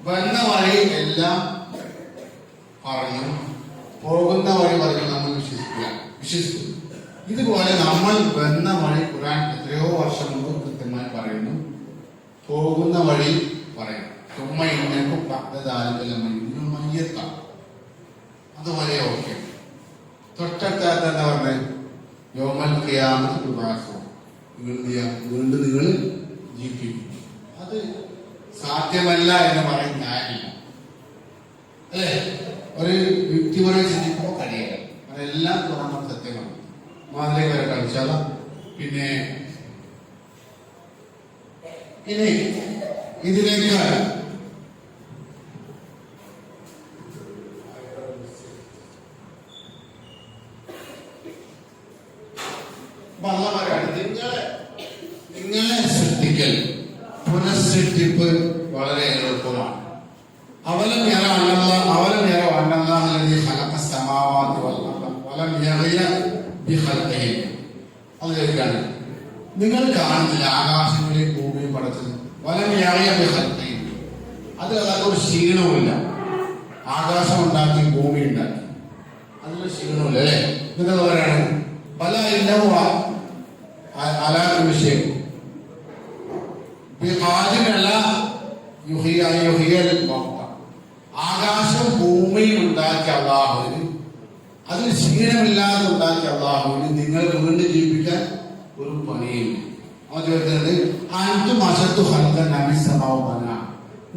വന്ന വഴി എല്ലാം പറഞ്ഞു, പോകുന്ന വഴി പറഞ്ഞു നമ്മൾ വിശ്വസിക്കുന്നു. ഇതുപോലെ നമ്മൾ വന്ന വഴി ഖുർആൻ എത്രയോ വർഷം മുമ്പ് കൃത്യമായി പറയുന്നു, പോകുന്ന വഴി പറയുന്നു. തുമ്മയിന്നേക്കും മയ്യത്താണ്. അതുപോലെ ഓക്കെ. തൊട്ടടുത്ത എന്താ പറഞ്ഞത്? യോമൽ ഖിയാമത്ത് തുബഅസൂൻ, വീണ്ടും നിങ്ങൾ ജീവിക്കും. അത് സാധ്യമല്ല എന്ന് പറയുന്ന കാര്യമില്ല, അല്ലേ? ഒരു വ്യക്തിപരമായി ചിന്തിക്കുമ്പോൾ കഴിയില്ല. അതെല്ലാം തുറന്ന സത്യമാണ്. മാതിരി വരെ കളിച്ചാല പിന്നെ ഇനി ഇതിലേക്ക് നിങ്ങളെ സൃഷ്ടിക്കൽ, പുനഃസൃഷ്ടിപ്പ് വളരെ എളുപ്പമാണ്. അവലം യറ അന്നല്ലാഹു ഖലഖ സമാവാതി വൽ അർദ വലം യഗ്യ ബിഖൽഖിഹി. അതിലേക്കാണ് നിങ്ങൾ കാണുന്നില്ല ആകാശങ്ങളെയും ഭൂമിയും പടച്ചത്. വലം യഗ്യ ബിഖൽഖിഹി, അത് അതൊരു ക്ഷീണവുമില്ല. ആകാശം ഉണ്ടാക്കി, ഭൂമി ഉണ്ടാക്കി, അതിലൊരു ക്ഷീണമില്ല, അല്ലേ? എന്നിട്ട് പറയാണ് പല ഇന്നവും അലാത്ത വിഷയം ആകാശം ഭൂമിയും ഉണ്ടാക്കിയ അള്ളാഹുവിന്, അതിൽ ക്ഷീണമില്ലാതെ ഉണ്ടാക്കിയ അള്ളാഹുവിന് നിങ്ങൾ വീണ്ടും ജീവിപ്പിക്കാൻ ഒരു പണിയില്ല. അവൻ ചോദിക്കുന്നത് അഞ്ചും അശത്തു ഹൽക്കൻ അമിസമാവുന്ന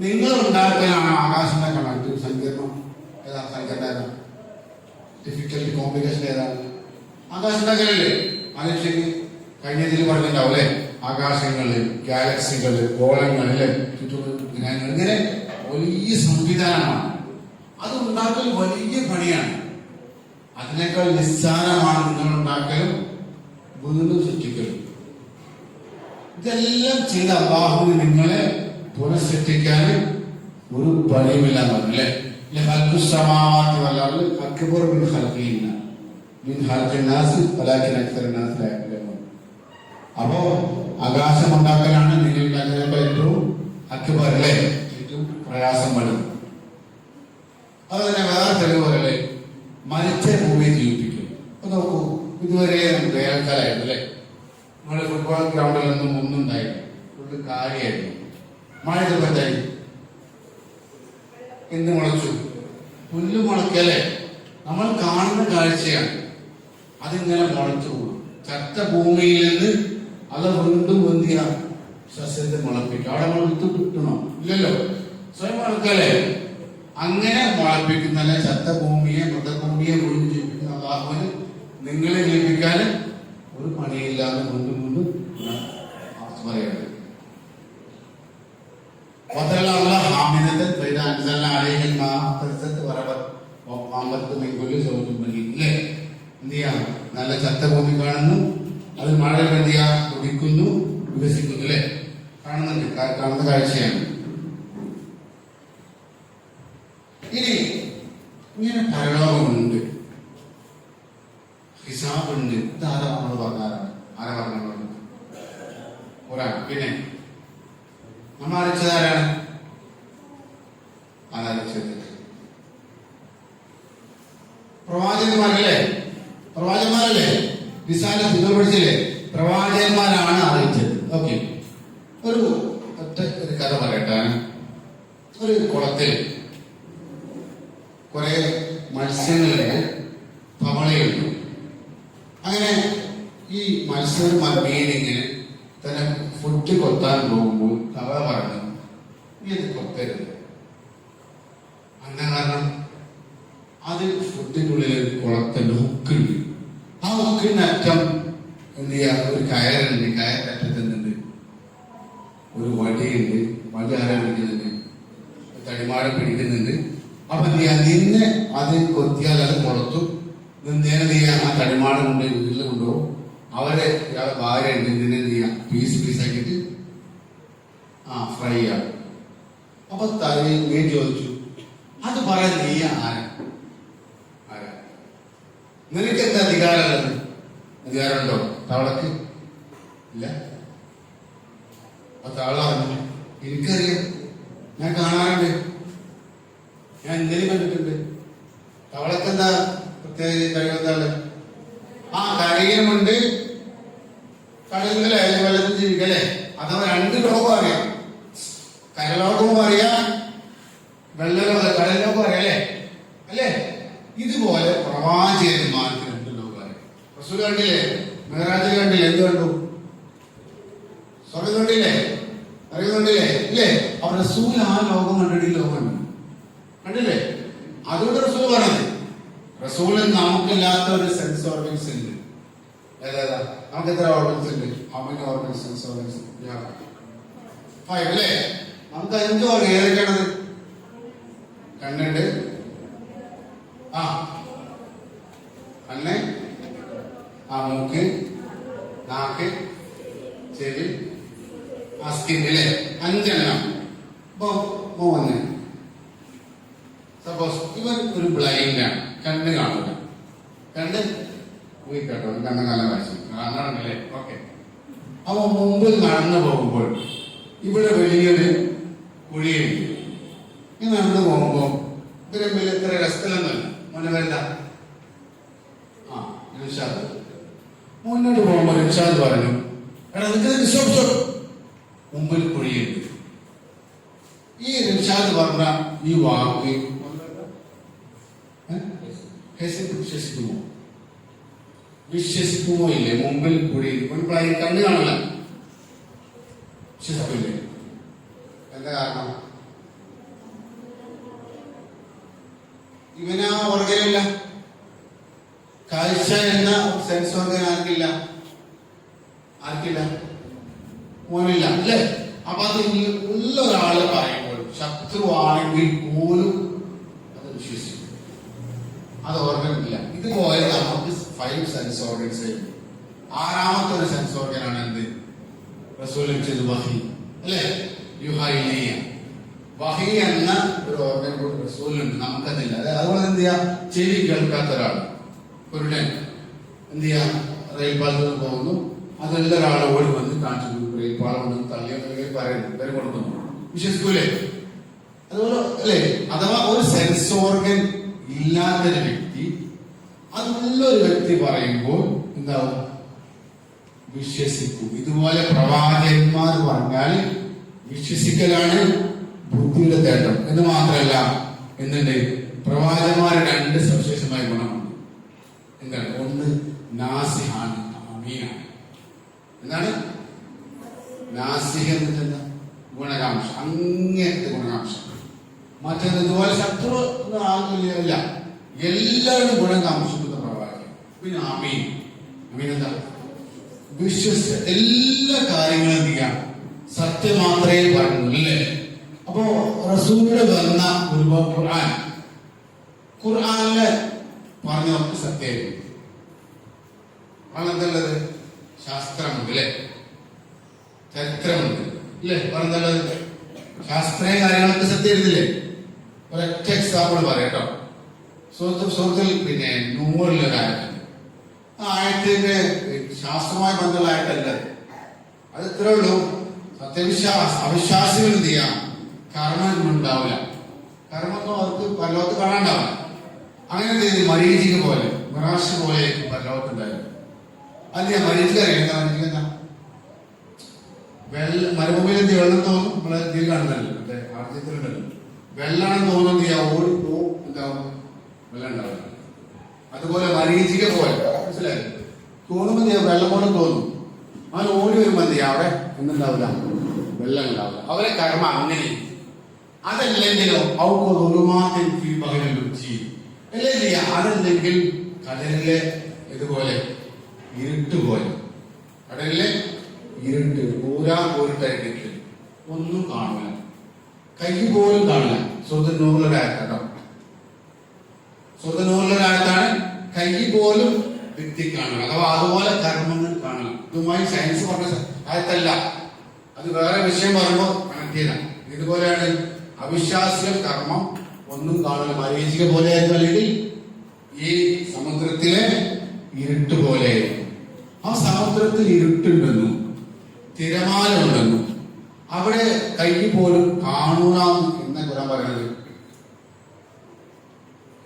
നിങ്ങൾ ഉണ്ടാക്കലാണ് ആകാശത്തെ കണക്ട് സങ്കീർണം ഏതാ? സങ്കീർണ്ണ ഡിഫിക്കൽട്ടി കോംപ്ലിക്കേഷൻ ഏതാണ്? ആകാശം ഉണ്ടാക്കലല്ലേ? മനുഷ്യക്ക് കഴിഞ്ഞതിൽ പറഞ്ഞിട്ടുണ്ടാവും, അല്ലെ? ആകാശങ്ങള്, ഗാലക്സികള്, ഗോളങ്ങള്, ചുറ്റുഗ്രഹങ്ങൾ, ഇങ്ങനെ വലിയ സംവിധാനമാണ്. അത് ഉണ്ടാക്കൽ വലിയ പണിയാണ്. അതിനേക്കാൾ നിസ്സാരമാണ് നിങ്ങൾ ഉണ്ടാക്കലും വീണ്ടും സൃഷ്ടിക്കലും. ഇതെല്ലാം ചെയ്ത അല്ലാഹുവിന് നിങ്ങളെ പുനഃസൃഷ്ടിക്കാൻ ഒരു പണിയുമില്ല എന്ന് പറഞ്ഞല്ലേ? അപ്പോ ആകാശം ഉണ്ടാക്കലാണ് നിങ്ങൾ ഉണ്ടാക്കുന്നതിനേക്കാൾ ഏറ്റവും അക്ബർ, അല്ലേ? ഏറ്റവും പ്രയാസം പെടും. അത് തന്നെ വേറെ തെളിവ് പറയല്ലേ? മരിച്ച ഭൂമിയെ ജീവിപ്പിക്കും. അപ്പൊ നോക്കൂ, ഇതുവരെ വേനൽക്കാലായിരുന്നു, അല്ലേ? നമ്മുടെ ഫുട്ബോൾ ഗ്രൗണ്ടിലൊന്നും ഒന്നും ഉണ്ടായില്ല, ഫുള്ള് കാര്യമായിരുന്നു. മഴ എന്തായി? എന്ത് മുളച്ചു? പുല്ല് മുളക്കല്ലേ? നമ്മൾ കാണുന്ന കാഴ്ചയാണ്. അതിങ്ങനെ മുളച്ചു പോകും. ചത്ത ഭൂമിയിൽ നിന്ന് അത് വീണ്ടും എന്തിയ സസ്യത്തെ മുളപ്പിക്കും. അവിടെ നമ്മൾ വിത്ത് കിട്ടണോ? ഇല്ലല്ലോ, സ്വയം മുളക്കല്ലേ? അങ്ങനെ മുളപ്പിക്കുന്നല്ലേ ചത്ത ഭൂമിയെ, മൃതഭൂമിയെ വീണ്ടും ജീവിപ്പിക്കുന്ന അല്ലാഹുവിന് നിങ്ങളെ ജീവിപ്പിക്കാൻ ഒരു പണിയില്ലാതെ വീണ്ടും വീണ്ടും പറയുന്നത്. നല്ല ചത്ത ഭൂമി കാണുന്നു, അത് മഴ എന്ത് ചെയ്യാ? കുടിക്കുന്നു, വികസിക്കുന്നു, അല്ലെ? കാണുന്നുണ്ട്, കാണുന്ന കാഴ്ചയാണ്. ഇനി ഇങ്ങനെ പരലോകമുണ്ട്, ഹിസാബുണ്ട്. ഇതാരാ നമ്മൾ പറഞ്ഞാരാണ്? ആരാ പറഞ്ഞത്? ഒരാൾ. പിന്നെ നമ്മൾ അറിയിച്ചതാരാണ്? ആരറിയിച്ചത്? പ്രവാചകന്മാരല്ലേ? പ്രവാചകന്മാരല്ലേ? വിസാല നിങ്ങൾ പഠിച്ചില്ലേ? പ്രവാചകന്മാരാണ് അറിയിച്ചത്. ഓക്കെ, ഒരു കഥ പറയട്ടെ. ഒരു കുളത്തിൽ കുറെ മത്സ്യങ്ങളുണ്ട്, തവളയുണ്ട്. അങ്ങനെ ഈ മീനിങ്ങനെ തന്നെ ഫുഡ് കൊത്താൻ പോകുമ്പോൾ തവള പറഞ്ഞു, നീ ഇത് കൊത്തരുത്. അങ്ങനെ കാരണം അത് ഫുഡിനുള്ളിൽ കുളത്തിന്റെ ഹുക്കുണ്ട്. ആ ഹുക്കിന്റെ അറ്റം എന്ത് ചെയ്യാ? ഒരു കയറുണ്ട്, കയറിന്റെ അറ്റത്ത് നിന്നുണ്ട് ഒരു വടിയുണ്ട്. വടി ആരാ പിടിക്കുന്നുണ്ട്? തടിമാടം പിടിക്കുന്നുണ്ട്. അപ്പൊ എന്ത് ചെയ്യാ? നിന്നെ അത് കൊത്തിയാൽ അത് പുറത്തു നിന്നേനെ ചെയ്യാൻ ആ തടിമാടം കൊണ്ട് വീട്ടിൽ കൊണ്ടുപോകും. അവരെ ഭാര്യ ഉണ്ട്, നിന്നെ എന്ത് ചെയ്യാം? പീസാക്കിയിട്ട് ഫ്രൈ ചെയ്യാം. അപ്പൊ നീ ചോദിച്ചു, അത് പറയാൻ നീ ആരാ? നിനക്ക് എന്താ അധികാരമുള്ളത്? അധികാരമുണ്ടോ തവളക്ക്? ഇല്ല. അപ്പൊ തവള പറഞ്ഞു, എനിക്കറിയാം, ഞാൻ കാണാറുണ്ട്, എന്തിനു കണ്ടിട്ടുണ്ട്? തവളക്ക് എന്താ പ്രത്യേക കഴിവെന്താണ്? ആ കരയുമുണ്ട്, കടലിലെ വെള്ളത്തിൽ ജീവിക്കല്ലേ. അഥവാ രണ്ട് ലോകം അറിയാം, കരലോകവും അറിയാം, വെള്ളലോകം കടലിലോകം അറിയാം അല്ലേ? ഇതുപോലെ പ്രവാചകന്മാർക്ക് രണ്ട് ലോകം അറിയാം. റസൂൽ കണ്ടില്ലേ? മെഹറാജിൽ കണ്ടില്ലേ? എന്ത് കണ്ടു? സ്വർഗ്ഗം കണ്ടില്ലേ? അറിയുന്നുണ്ടില്ലേ? ഇല്ലേ? അപ്പൊ റസൂൽ ആ ലോകം കണ്ടിട്ട് ഈ ലോകം കണ്ടില്ലേ? അതുകൊണ്ട് റസൂൽ പറഞ്ഞത്, റസൂലിൽ നമുക്കില്ലാത്ത ഒരു സെൻസ് ഓർഗൻസ് ഉണ്ട്. ഏതാ? നമുക്ക് എത്ര ഓർഗൻസ് ഉണ്ട്? അവന് ഓർഗൻസ്, സെൻസ് ഓർഗൻസ് 5 അല്ലേ? നമുക്ക് 5 ഓർഗൻ. ഏതൊക്കെയാണത്? കണ്ണുണ്ട്, ആ കണ്ണ്, ആ മൂക്ക്, നാക്ക്, ചെവി, ആ സ്കിൻ അല്ലേ? 5 എണ്ണം. ഇപ്പൊ മോന് സപ്പോസ് ഇവൻ ഒരു ബ്ലൈൻഡ് ആണ്, കണ്ണ് കാണില്ല, കണ്ണ് കേട്ടോ, കണ്ണ് നല്ല വായിച്ചു കാണാറുണ്ടല്ലേ? ഓക്കെ. അവൻ മുമ്പിൽ നടന്നു പോകുമ്പോൾ ഇവിടെ വലിയൊരു കുഴിയുണ്ട്. ഈ നടന്നു പോകുമ്പോ ഇവരെ വലിയ ഇത്ര രസത്തിലൊന്നുമല്ല. മോനെ വരുന്ന ആ നിഷാദ് മുന്നോട്ട് പോകുമ്പോ നിഷാദ് പറഞ്ഞു, എടാ നിനക്ക് മുമ്പിൽ കുഴിയുണ്ട്. ഈ നിഷാദ് പറഞ്ഞ ഈ വാക്ക് വിശ്വസിക്കുമോ? വിശ്വസിക്കുമോ ഇല്ലേ? മുമ്പിൽ കുഴി കണ്ണു കാണില്ല, വിശ്വസിക്കില്ലേ? എന്താ കാരണം? ഇവനാ ഓർഗനില്ല, കാഴ്ച എന്ന സെൻസ് ഓർഗൻ ആർക്കില്ല? മോനില്ല അല്ലേ? അപ്പൊ അത് ഉള്ള ഒരാള് പറയുമ്പോൾ ശത്രുവാണെങ്കിൽ പോലും അത് വിശ്വസിക്കും, അത് ഓർഗൻ ഇല്ല. ഇതുപോലെ നമുക്ക് 5 സെൻസ് ഓർഗൻസ്. 6ാമത്തെ ഒരു സെൻസ് ഓർഗൻ ആണ് എന്ത്? റസൂൽ ചെയ്ത് വഹി അല്ലേ? യുഹൈലിയ വഹി എന്ന ഒരു ഓർഗൻ റസൂലുണ്ട്, നമുക്കതില്ല. അതുപോലെ എന്ത് ചെയ്യാ? ചെവി കേൾക്കാത്ത ഒരാൾ, കുരുടൻ എന്ത് ചെയ്യാ? റെയിൽപാളത്തിൽ പോകുന്നു, അതെല്ലാം ഒരാളെ ഓടി വന്ന് കാണിച്ചു, റെയിൽപാളം കൊണ്ട് തള്ളിയ പറയുന്നു, പേര് കൊടുക്കുന്നു, വിശ്വസിക്കൂലേ? അതുപോലെ അല്ലേ? അഥവാ ഒരു സെൻസ് ഓർഗൻ ഇല്ലാത്തൊരു വ്യക്തി അതുള്ളൊരു വ്യക്തി പറയുമ്പോൾ എന്താവും? വിശ്വസിക്കും. ഇതുപോലെ പ്രവാചകന്മാർ പറഞ്ഞാൽ വിശ്വസിക്കലാണ് ബുദ്ധിയുടെ തേട്ടം എന്ന് മാത്രമല്ല, എന്തുണ്ട്? പ്രവാചകന്മാരുടെ 2 സവിശേഷമായ ഗുണമുണ്ട്. എന്താണ്? ഒന്ന് നാസിഹാണ്, അമീനാണ്. എന്താണ് നാസിഹ? എന്താ? ഗുണകാംക്ഷ, അങ്ങനത്തെ ഗുണകാംക്ഷ. മറ്റേത് ഇതുപോലെ ശത്രു ആകില്ല, എല്ലാവരും ഗുണം കാംക്ഷിക്കുന്ന പ്രവാചകൻ. പിന്നെ അമീൻ. അമീൻ എന്താ? വിശ്വസിച്ച എല്ലാ കാര്യങ്ങളും എന്ത് ചെയ്യാം? സത്യം മാത്രമേ പറയുന്നു അല്ലേ? അപ്പോ റസൂലിന്റെ വന്ന ഒരുപാട് ഖുർആനിലെ പറഞ്ഞവർക്ക് സത്യമായിരിക്കും. അതെന്തല്ലത്? ശാസ്ത്രമുണ്ട് അല്ലേ? ചരിത്രമുണ്ട് ഇല്ലേ? പറഞ്ഞത് ശാസ്ത്രീയ കാര്യങ്ങളൊക്കെ സത്യമായിരുന്നില്ലേ? ഒരൊറ്റ എക്സാമ്പിൾ പറയാട്ടോ. സുഹൃത്തിൽ പിന്നെ നൂറിലൊരായത്തുണ്ട്. ആ ആയത്തിന്റെ ശാസ്ത്രമായി ബന്ധമുള്ള ആയത്തല്ല അത്. ഇത്രേ ഉള്ളൂ. അവിശ്വാസികൾ എന്ത് ചെയ്യാം? കർമ്മം ഉണ്ടാവില്ല. കർമ്മൊന്നും അവർക്ക് പരലോകത്ത് കാണാണ്ടാവില്ല. അങ്ങനെ ചെയ്ത് മരീചിക പോലെ, മിറാശ് പോലെ പരലോകത്തുണ്ടായിരുന്നു. അല്ല മരീചിക അറിയാം. മരീചിക എന്താ? മരുഭൂമിയിൽ എന്ത് വെള്ളം തോന്നും? നമ്മളെ ഇതിൽ കാണുന്നല്ലോ, മറ്റേ ആർജ്യത്തിലുണ്ടല്ലോ, വെള്ളാണെന്ന് തോന്നുന്നത് ചെയ്യാം, ഓടിപ്പോ എന്താവും? വെള്ളം ഉണ്ടാവില്ല. അതുപോലെ മരീചിക പോലെ മനസ്സിലായി തോന്നുമ്പോൾ ചെയ്യാം, വെള്ളം പോലെ തോന്നും. അവൻ ഓടി വരുമ്പോ എന്ത് ചെയ്യാം? അവിടെ ഒന്നുണ്ടാവില്ല, വെള്ളം ഉണ്ടാവില്ല. അവരെ കർമ്മ അങ്ങനെ. അതല്ലെങ്കിലോ അതല്ലെങ്കിൽ കടലിലെ ഇതുപോലെ ഇരുട്ട് പോലെ, കടലിലെ ഇരുട്ട് ഊരാട്ടായിട്ട് ഒന്നും കാണില്ല, കൈ പോലും കാണില്ല. സ്വതനൂറിലൊരായത്താട്ടോ, സ്വതനൂറിലൊരായത്താണ്. കൈ പോലും വ്യക്തി കാണില്ല. അഥവാ അതുപോലെ കർമ്മങ്ങൾ കാണില്ല. ഇതുമായി സയൻസ് പറഞ്ഞ ആയത്തല്ല, അത് വേറെ വിഷയം പറയുമ്പോൾ കണക്ട് ചെയ്യണം. ഇതുപോലെയാണ് അവിശ്വാസികൾ കർമ്മം ഒന്നും കാണില്ല. മരീചിക പോലെയായിരുന്നു, അല്ലെങ്കിൽ ഈ സമുദ്രത്തിലെ ഇരുട്ട് പോലെയായിരുന്നു. ആ സമുദ്രത്തിൽ ഇരുട്ടുണ്ടെന്നും തിരമാല ഉണ്ടെന്നും അവിടെ കൈ പോലും കാണൂല എന്ന കുറാൻ പറയുന്നത്.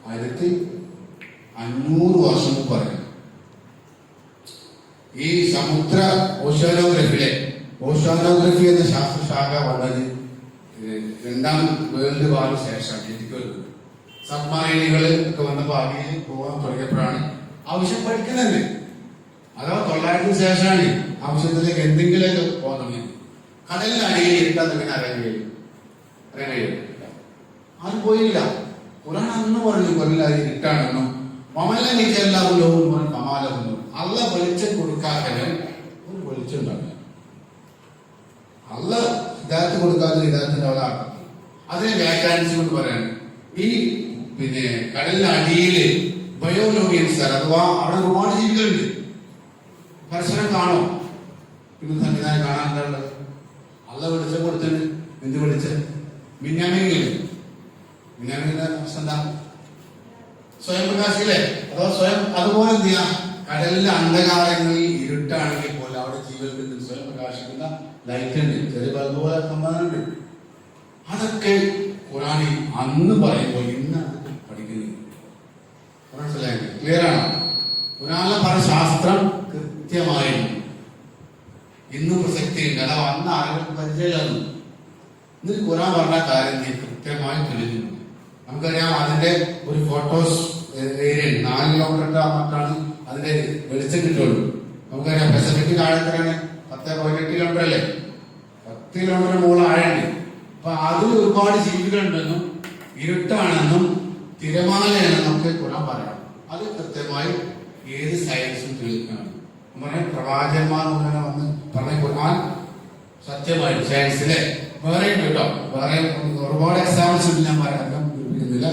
1500 വർഷം മുമ്പ് പറയാം. ഈ സമുദ്ര ഓഷ്യാനോഗ്രഫി എന്ന ശാസ്ത്രശാഖ വന്നത് രണ്ടാം വേൾഡ് വാറിന് ശേഷമാണ്. സബ്മറൈനുകൾ ഒക്കെ വന്നപ്പോൾ ഭാവിയിൽ പോകാൻ തുടങ്ങിയപ്പോഴാണ് ആവശ്യം പഠിക്കുന്നുണ്ട്. അഥവാ 900 ശേഷമാണ് ആവശ്യത്തിലേക്ക് എന്തെങ്കിലുമൊക്കെ പോകാൻ തുടങ്ങിയത്. കടലിനടിയിൽ ഇരുട്ടാന്ന് പിന്നെ അറിയാൻ കഴിയും. അത് പോയില്ല. ഖുർആൻ അന്ന് പറഞ്ഞു കൊല്ലാതെ ഇരുട്ടാണെന്നും കമാലെന്നും. അള്ള വെളിച്ചം കൊടുക്കാത്തവൻ ഒരു വെളിച്ചം ഉണ്ടാവില്ല. അള്ള ഹിദായത്ത് കൊടുക്കാത്ത ഹിദായത്തിന്റെ അവളെ ആക്കും. അതിനെ വ്യാഖ്യാനിച്ചുകൊണ്ട് പറയാണ് ഈ കടലിനടിയില് ബയോലോഗിയൻസ് അഥവാ അവിടെ ഒരുപാട് ജീവികളുണ്ട്. പരസ്പരം കാണോ? പിന്നെ സംവിധാനം കാണാൻ എന്താ ഉള്ളത്? അള്ള വെളിച്ചം കൊടുത്തിട്ട് എന്ത് വെളിച്ചം? മിന്നാമിനില്ലേ? മിന്നാമിന്റെ എന്താ? സ്വയം പ്രകാശില്ലേ? അഥവാ സ്വയം. അതുപോലെ എന്ത് ചെയ്യാം? കടലിലെ അന്ധകാരങ്ങളിൽ ഇരുട്ടാണെങ്കിൽ പോലെ അവിടെ ജീവികൾക്ക് സ്വയം പ്രകാശിക്കുന്ന ലൈറ്റ് ഉണ്ട്. ചെറിയ ബൾബ് പോലെ സംഭവമുണ്ട്. അതൊക്കെ ഖുർആനിൽ അന്ന് പറയുമ്പോൾ ഇന്നാണ് പഠിക്കുന്നത്. മനസ്സിലായത്? ക്ലിയർ ആണോ? ഖുർആനിലെ പല ശാസ്ത്രം കൃത്യമായിരുന്നു. ഇന്നും പ്രസക്തിയുണ്ട്. അഥവാ അന്ന് ആളുകൾക്ക് പരിചയമില്ലായിരുന്നു. ഇന്ന് ഖുർആൻ പറഞ്ഞ കാര്യം കൃത്യമായി തെളിഞ്ഞു. നമുക്കറിയാം അതിന്റെ ഒരു ഫോട്ടോസ് ഏരിയ 4 കിലോമീറ്റർ മറ്റാണ് അതിന്റെ വെളിച്ചം കിട്ടുള്ളൂ. നമുക്കറിയാം പസഫിക് ആഴത്തിലാണ് 10.8 കിലോമീറ്റർ അല്ലേ? 10 കിലോമീറ്റർ മുകളിൽ ആഴമുണ്ട്. അപ്പൊ അതിൽ ഒരുപാട് ജീവികളുണ്ടെന്നും ഇരുട്ടാണെന്നും തിരമാലയാണെന്നും നമുക്ക് ഖുർആൻ പറയാം. അത് കൃത്യമായി ഏത് സയൻസും തെളിയിക്കണം. നമ്മുടെ പ്രവാചകന്മാർ മുഖേന വന്ന് പറഞ്ഞ ഖുർആൻ സത്യമായിട്ട് സയൻസിലെ വേറെ കേട്ടോ, വേറെ ഒരുപാട് എക്സാമ്പിൾസ് ഉണ്ട്. ഞാൻ പറയാൻ ഉപയോഗിക്കുന്നില്ല.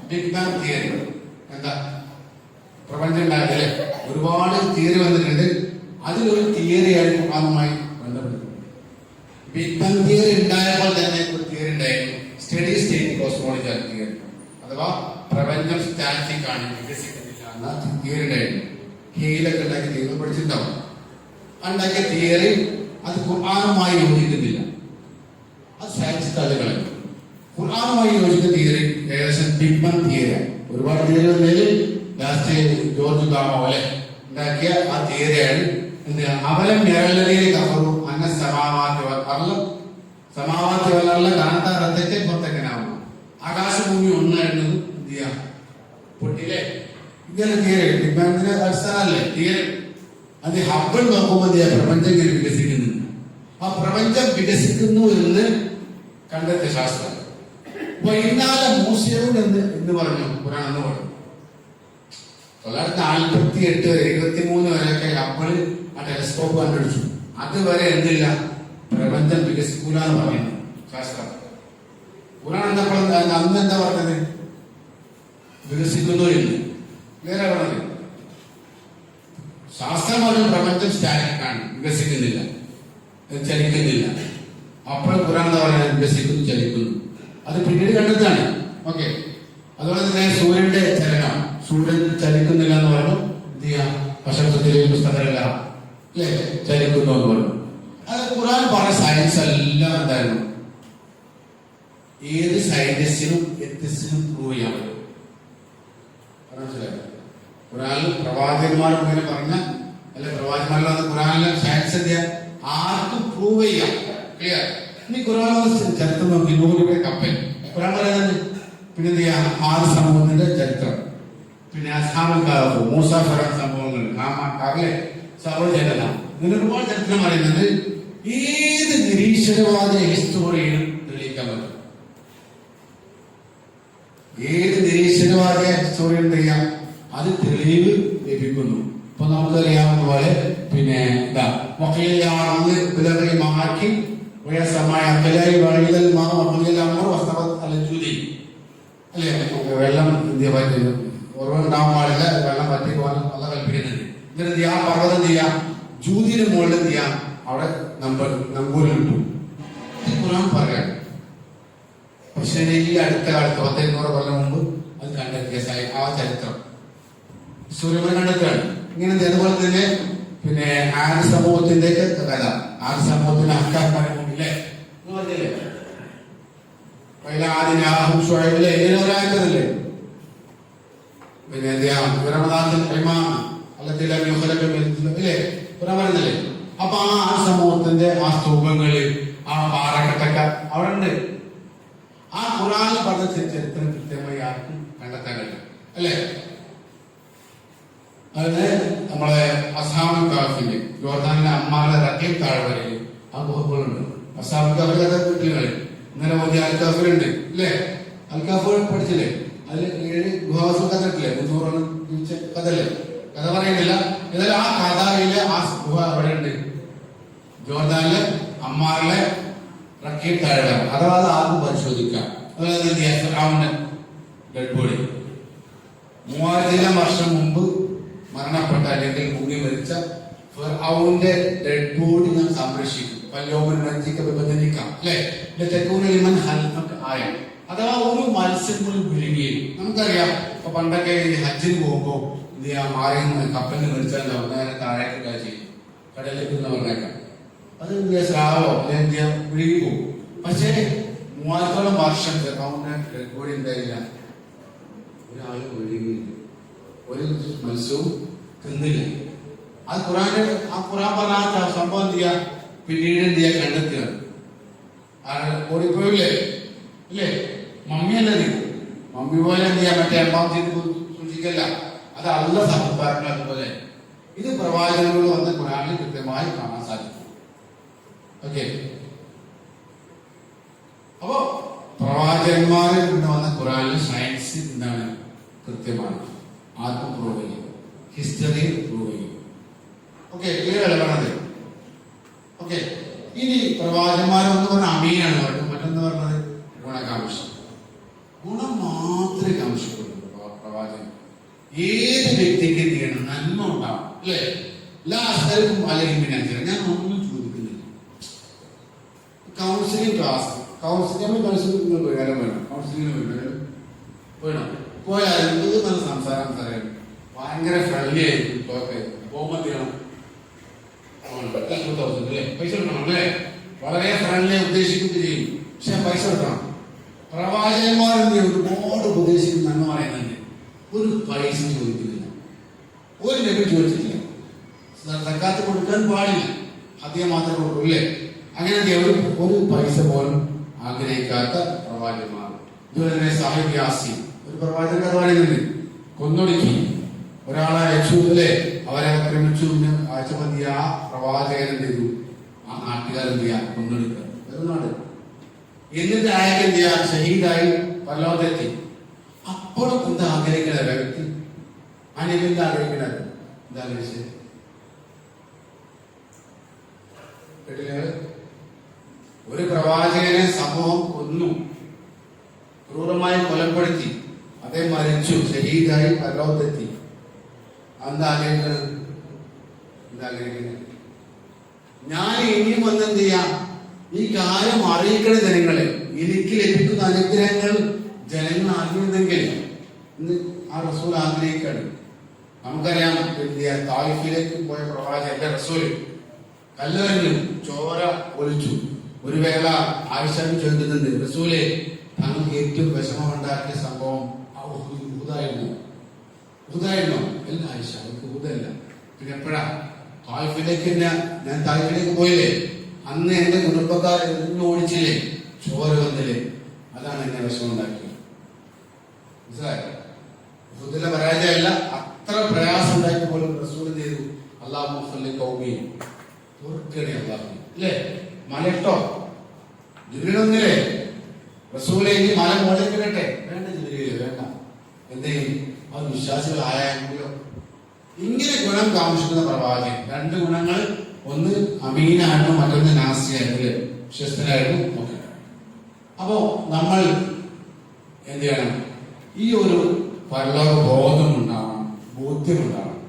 ബിഗ് ബാങ് തിയറി എന്താ? പ്രപഞ്ചം ഉണ്ടായതിലെ ഒരുപാട് തിയറി വന്നിട്ടുണ്ട്. അതിലൊരു തിയറിയാണ് ഖുർആനുമായി ബന്ധപ്പെടുന്നത്. ബിഗ് ബാങ് തിയറി ഉണ്ടായപ്പോൾ തന്നെ ഒരു തിയറി ഉണ്ടായിരുന്നു, സ്റ്റഡി സ്റ്റേറ്റ് കോസ്മോളജി തിയറി. അഥവാ പ്രപഞ്ചം സ്റ്റാറ്റിക് ആണ്, വികസിക്കുന്നില്ല എന്ന തിയറി ഉണ്ടായിരുന്നു. ഹെയിലൊക്കെ ഉണ്ടാക്കിയ തിയറി പഠിച്ചിട്ടുണ്ടാവും. ഉണ്ടാക്കിയ തിയറി അത് ഖുർആനുമായി യോജിക്കുന്നില്ല. അത് സയൻസ് തള്ളികളെ. ഖുർആനുമായി യോജിക്കുന്ന തിയറി ഏകദേശം ബിഗ് ബാങ് തിയറിയാണ്. ഒരുപാട് തിയറി വന്നതിൽ ലാസ്റ്റ് ജോർജ് ഗാമോലെ ഉണ്ടാക്കിയ ആ തിയറിയാണ് അവലം നിരളരിയിൽ കഫറു അന്ന സമാവാത്തി വല്ല കാന്താറത്തേക്ക് പുറത്തേക്കനാവുന്നു. ആകാശഭൂമി ഒന്നായിരുന്നത് എന്ത് ചെയ്യാം പൊട്ടിയില്ലേ? ഇങ്ങനെ തിയറി ബിഗ് ബാങ്ങിന്റെ അടിസ്ഥാനല്ലേ തിയറി. അത് ഹബ്ബിൾ നോക്കുമ്പോൾ പ്രപഞ്ചം ഇങ്ങനെ വികസിക്കുന്നു. ആ പ്രപഞ്ചം വികസിക്കുന്നു എന്ന് കണ്ടെത്തിയ ശാസ്ത്രം. വൈകുന്നേരം മൂസ്യവും എന്ന് പറഞ്ഞു ഖുർആൻ എന്ന് പറഞ്ഞു. 948 23 വരെയൊക്കെ ഹബ്ബിള് ആ ടെലസ്കോപ്പ് കണ്ടുപിടിച്ചു. അതുവരെ എന്തില്ല, പ്രപഞ്ചം വികസിക്കൂല എന്ന് പറയുന്നു ശാസ്ത്രം. ഖുർആൻ എന്നപ്പോൾ അന്ന് എന്താ പറഞ്ഞത്? വികസിക്കുന്നു എന്ന്. വേറെ പറഞ്ഞത് ശാസ്ത്രം പറഞ്ഞു പ്രപഞ്ചം സ്റ്റാറ്റിക് ആണ്, വികസിക്കുന്നില്ല, ചലിക്കുന്നില്ല. അപ്പോൾ ഖുർആൻ എന്താ പറയുന്നത്? വികസിക്കുന്നു, ചലിക്കുന്നു. അത് പിന്നീട് കണ്ടെത്താണ്. ഓക്കെ. അതുപോലെ തന്നെ സൂര്യന്റെ ചലനം, സൂര്യൻ ചലിക്കുന്നില്ല എന്ന് പറഞ്ഞു. എന്ത് ചെയ്യാം? വശത്തിലെ പുസ്തകമല്ല അല്ലേ, ചലിക്കുന്നു എന്ന് പറഞ്ഞു. അത് ഖുർആൻ പറഞ്ഞ സയൻസ് എല്ലാം എന്തായിരുന്നു? ഏത് സയന്റിസ്റ്റിനും എത്തിസ്റ്റിനും പ്രൂവ് ചെയ്യാൻ പറ്റും. മനസ്സിലായോ? ഖുർആനിൽ പ്രവാചകന്മാർ ഇങ്ങനെ പറഞ്ഞ അല്ലെ, പ്രവാചകന്മാരിലാണ് ഖുർആനിലെ സയൻസ് എന്ത് ചെയ്യാൻ ആർക്കും പ്രൂവ് ചെയ്യാം. ക്ലിയർ? ഇനി ഖുർആൻ ചരിത്രം നോക്കി. നൂറിന്റെ കപ്പൽ ഖുർആൻ പറയുന്നത്. പിന്നെ എന്ത് ചെയ്യാം? 6 സമൂഹത്തിന്റെ ചരിത്രം. പിന്നെ അസ്ഹാബുൽ കഹഫ്, മൂസ ഫിറഔൻ സംഭവങ്ങൾ, ഇങ്ങനെ ഒരുപാട് ചരിത്രം പറയുന്നത്. ഏത് നിരീശ്വരവാദ ഹിസ്റ്റോറിയനും തെളിയിക്കാൻ പറ്റും. ഏത് നിരീശ്വരവാദ ഹിസ്റ്റോറിയൻ ചെയ്യാം, അത് തെളിവ് ലഭിക്കുന്നു. ഇപ്പൊ നമുക്കറിയാവുന്ന പോലെ പിന്നെ എന്താ മാറ്റി അല്ലെ, വെള്ളം ഉറവുണ്ടാവാൻ പാടില്ല, വെള്ളം പറ്റി പോകാൻ നല്ല കൽപ്പിക്കുന്നുണ്ട്. എന്നിട്ട് ആ പർവ്വതം ചെയ്യാം, ജൂതിന് മുകളിൽ ചെയ്യാം, അവിടെ നമ്പൂരിൽ കിട്ടും. ഖുർആൻ പറയാം. പക്ഷേ ഈ അടുത്ത കാലത്ത് 1500 കൊല്ലം മുമ്പ് അത് കണ്ടെത്തിയ ആ ചരിത്രം സൂര്യനെ കണ്ടെത്തുകയാണ്. ഇങ്ങനെ അതുപോലെ തന്നെ പിന്നെ ആര് സമൂഹത്തിന്റെ കഥ, ആര് സമൂഹത്തിന് അഹ്കാമില്ലേ പറഞ്ഞില്ലേ? ആദ്യം ഷുഐബിലെ എങ്ങനെ ഒരാഴ്ചല്ലേ? പിന്നെ എന്ത് ചെയ്യാം അല്ലേ ഖുർആൻ പറയുന്നില്ലേ? അപ്പൊ ആ സമൂഹത്തിന്റെ ആ സ്തൂപങ്ങള് ആ പാറക്കെട്ടൊക്കെ അവിടെ ഉണ്ട്. ആ ഖുർആനിൽ പറഞ്ഞ ചരിത്രം കൃത്യമായി ആർക്കും കണ്ടെത്താൻ കഴിയും അല്ലേ? അതിന് നമ്മളെ അസ്ഹാബുൽ കഹ്ഫില് ജോർദാനിലെ അമ്മാരുടെ റഖീം താഴ്വരയിൽ ആ ഗുഹകളുണ്ട്. അസ്ഹാബുൽ കഹ്ഫ് കഥ വീട്ടിലുണ്ട്. ഇന്നലെ മോദി അൽ കഹ്ഫിലുണ്ട് അല്ലേ? അൽ കഹ്ഫ് പഠിച്ചില്ലേ? അതിൽ 7 ഗുഹാവാസം കഥ ഇട്ടില്ലേ? 300 ജീവിച്ച കഥല്ലേ? കഥ പറയുന്നില്ല. ഏതായാലും ആ കഥയിലെ ആ ഗുഹ അവിടെ ഉണ്ട്, ജോർദാനിലെ അമ്മാറിലെ റഖീം താഴ്വര. അഥവാ അത് ആർക്കും പരിശോധിക്കാം. ഫിർഔന്റെ ഡെഡ് ബോഡി 3000 വർഷം മുമ്പ് മരണപ്പെട്ട അല്ലെങ്കിൽ മുങ്ങി മരിച്ച ഫിർഔന്റെ ഡെഡ് ബോഡി ഞാൻ സംരക്ഷിക്കും. അഥവാ ഒരു മത്സ്യം പോലും വിഴുങ്ങി. നമുക്കറിയാം ഇപ്പൊ പണ്ടൊക്കെ ഈ ഹജ്ജിന് പോകുമ്പോ എന്ത് ചെയ്യാം, ആരെയും കപ്പലിന് മേടിച്ചാൽ നേരെ താഴേക്ക് ചെയ്യും, കടലിലേക്ക് പറഞ്ഞേക്കാം. അത് സ്രാവോ അല്ലെങ്കിൽ എന്ത് ചെയ്യാം, വിഴുങ്ങി പോകും. പക്ഷേ 3000 വർഷം ഫിർഔന്റെ ഡെഡ് ബോഡി ഉണ്ടായില്ല, ഒരാളും വിഴുങ്ങിയില്ല, ഒരു മത്സ്യവും തിന്നില്ല. അത് ഖുർആൻ പറഞ്ഞ സംഭവം എന്ത് ചെയ്യാ, പിന്നീട് എന്ത് ചെയ്യാൻ കണ്ടെത്തുകയാണ്. ഓടിപ്പോയില്ലേ ഇല്ലേ? മമ്മിയല്ല നീ, മമ്മി പോലെ എന്ത് ചെയ്യാൻ മറ്റേ അമ്മാവ് ചെയ്ത് സൂക്ഷിക്കല്ല. അത് അള്ള സംസ്കാരം. അതുപോലെ ഇത് പ്രവാചകനോട് വന്ന ഖുർആനിൽ കൃത്യമായി കാണാൻ സാധിക്കും. ഓക്കെ, അപ്പോ പ്രവാചകന്മാരിൽ നിന്ന് വന്ന ഖുർആനിൽ സയൻസ് എന്താണ് കൃത്യമാണ്, ആർക്കും പ്രൂവ് ചെയ്യും, ഹിസ്റ്ററി പ്രൂവ് ചെയ്യും. ഓക്കെ, ക്ലിയർ അല്ല പറഞ്ഞത്? ഓക്കെ, ഇനി പ്രവാചകന്മാരെന്ന് പറഞ്ഞ അമീനാണ് പറഞ്ഞത്, മറ്റൊന്ന് പറഞ്ഞത് ഗുണകാംക്ഷ. ഗുണം മാത്രമേ കാംക്ഷിക്കുള്ളൂ പ്രവാചകൻ. ഏത് വ്യക്തിക്ക് എന്ത് ചെയ്യണം, നന്മ ഉണ്ടാവും അല്ലേ? എല്ലാ സ്ഥലത്തും അല്ലെങ്കിൽ ഞാൻ ഒന്നും ചോദിക്കുന്നില്ല. കൗൺസിലിംഗ് ക്ലാസ്, കൗൺസിലിംഗ് വേണം, കൗൺസിലിംഗിന് വേണം പോയാൽ എന്ത് നല്ല സംസാരം പറയാം, ഭയങ്കര ഫ്രണ്ട്ലി ആയിരിക്കും. പോകുമ്പോൾ ചെയ്യണം, പൈസ കൊടുക്കണം അല്ലേ? വളരെ ഫ്രണ്ട്ലി ഉദ്ദേശിക്കുകയും ചെയ്യും, പക്ഷെ പൈസ കൊടുക്കണം. പ്രവാചകന്മാരെന്ത് ഒരുപാട് ഉപദേശിക്കുന്ന നന്മ പറയുന്നുണ്ട്, ഒരു പൈസ ചോദിക്കുന്നില്ല, ഒരു ലഭ്യം ചോദിച്ചിട്ടില്ല. സക്കാത്ത് കൊടുക്കാൻ പാടില്ല, അധികം മാത്രമേ കൊടുക്കൂല്ലേ? അങ്ങനെ ഒരു പൈസ പോലും ആഗ്രഹിക്കാത്ത പ്രവാചകന്മാർ. ഇതുപോലെ തന്നെ സാഹിബ് യാസീൻ, ഒരു പ്രവാചകൻ കഥ പറയുന്നുണ്ട്, കൊന്നൊടുക്കി ഒരാളെ അയച്ചു അല്ലേ? അവരെ ആക്രമിച്ചു അയച്ചുമതി. ആ പ്രവാചകൻ എന്ത് ചെയ്തു, ആ നാട്ടുകാരെന്ത് ചെയ്യാ, കൊന്നൊടുക്കുക നാട്. എന്നിട്ട് അയാൾക്ക് എന്ത് ചെയ്യാ, ഷഹീദായി പരലോകത്തെത്തി. അപ്പോഴും എന്താ ആഗ്രഹിക്കുന്നത് വ്യക്തി, ആ നബി എന്താ ആഗ്രഹിക്കുന്നത്, എന്താ ആഗ്രഹിച്ചത്? ഒരു പ്രവാചകനെ സമൂഹം കൊന്നു, ക്രൂരമായി കൊലപ്പെടുത്തി, അദ്ദേഹം മരിച്ചു, ഷഹീദായി പരലോകത്തെത്തി. എന്താ ആഗ്രഹിക്കുന്നത്? ഞാൻ ഇനിയും വന്നെന്ത് ചെയ്യാം, ഈ കാര്യം അറിയിക്കണ ജനങ്ങളെ, എനിക്ക് ലഭിക്കുന്ന അനുഗ്രഹങ്ങൾ ജനങ്ങൾ അറിയുന്നെങ്കിൽ ആ റസൂൽ ആഗ്രഹിക്കാണ്. നമുക്കറിയാം തായിഫിലേക്ക് പോയ പ്രവാചകന്റെ റസൂൽ കല്ലെറിഞ്ഞു, ചോര ഒലിച്ചു. ഒരു വേള ആയിഷ ചോദിക്കുന്നുണ്ട്, റസൂലെ താങ്കൾക്ക് ഏറ്റവും വിഷമമുണ്ടാക്കിയ സംഭവം ഹുദായിരുന്നോ? അല്ല ആയിഷ, അവർക്ക് ഹുദല്ല. പിന്നെ എപ്പോഴാ തായിഫിലേക്ക് ഞാൻ തായിഫിലേക്ക് പോയില്ലേ, അന്ന് എന്റെ കുടുംബക്കാർ ഓടിച്ചില്ലേ, ചോര വന്നില്ലേ, അതാണ് എന്നെ വിഷമം ഉണ്ടാക്കിയത്. മനസ്സിലായോ? ഹുദിലെ പരാജയമല്ല, അത്ര പ്രയാസം ഉണ്ടാക്കി പോലും റസൂൽ ചെയ്തു, അല്ലാഹു കൗമി തോർക്കണേ അല്ലാഹു അല്ലേ? മലട്ടോ ജിബ്രീലൊന്നില്ലേ, റസൂലെ ഈ മല മോളിലേക്ക് ഇടട്ടെ? വേണ്ട ജിബ്രീലേ, വേണ്ട. എന്തെയും അത് വിശ്വാസികളായെങ്കിലോ. ഇങ്ങനെ ഗുണം കാണിക്കുന്ന പ്രവാചകൻ, 2 ഗുണങ്ങൾ, ഒന്ന് അമീനായിരുന്നു, മറ്റൊന്ന് നാസിയായിരുന്നു, വിശ്വസ്തനായിരുന്നു. ഓക്കെ, അപ്പോ നമ്മൾ എന്ത് ചെയ്യണം, ഈ ഒരു പരലോക ബോധമുണ്ടാവണം, ബോധ്യമുണ്ടാവണം.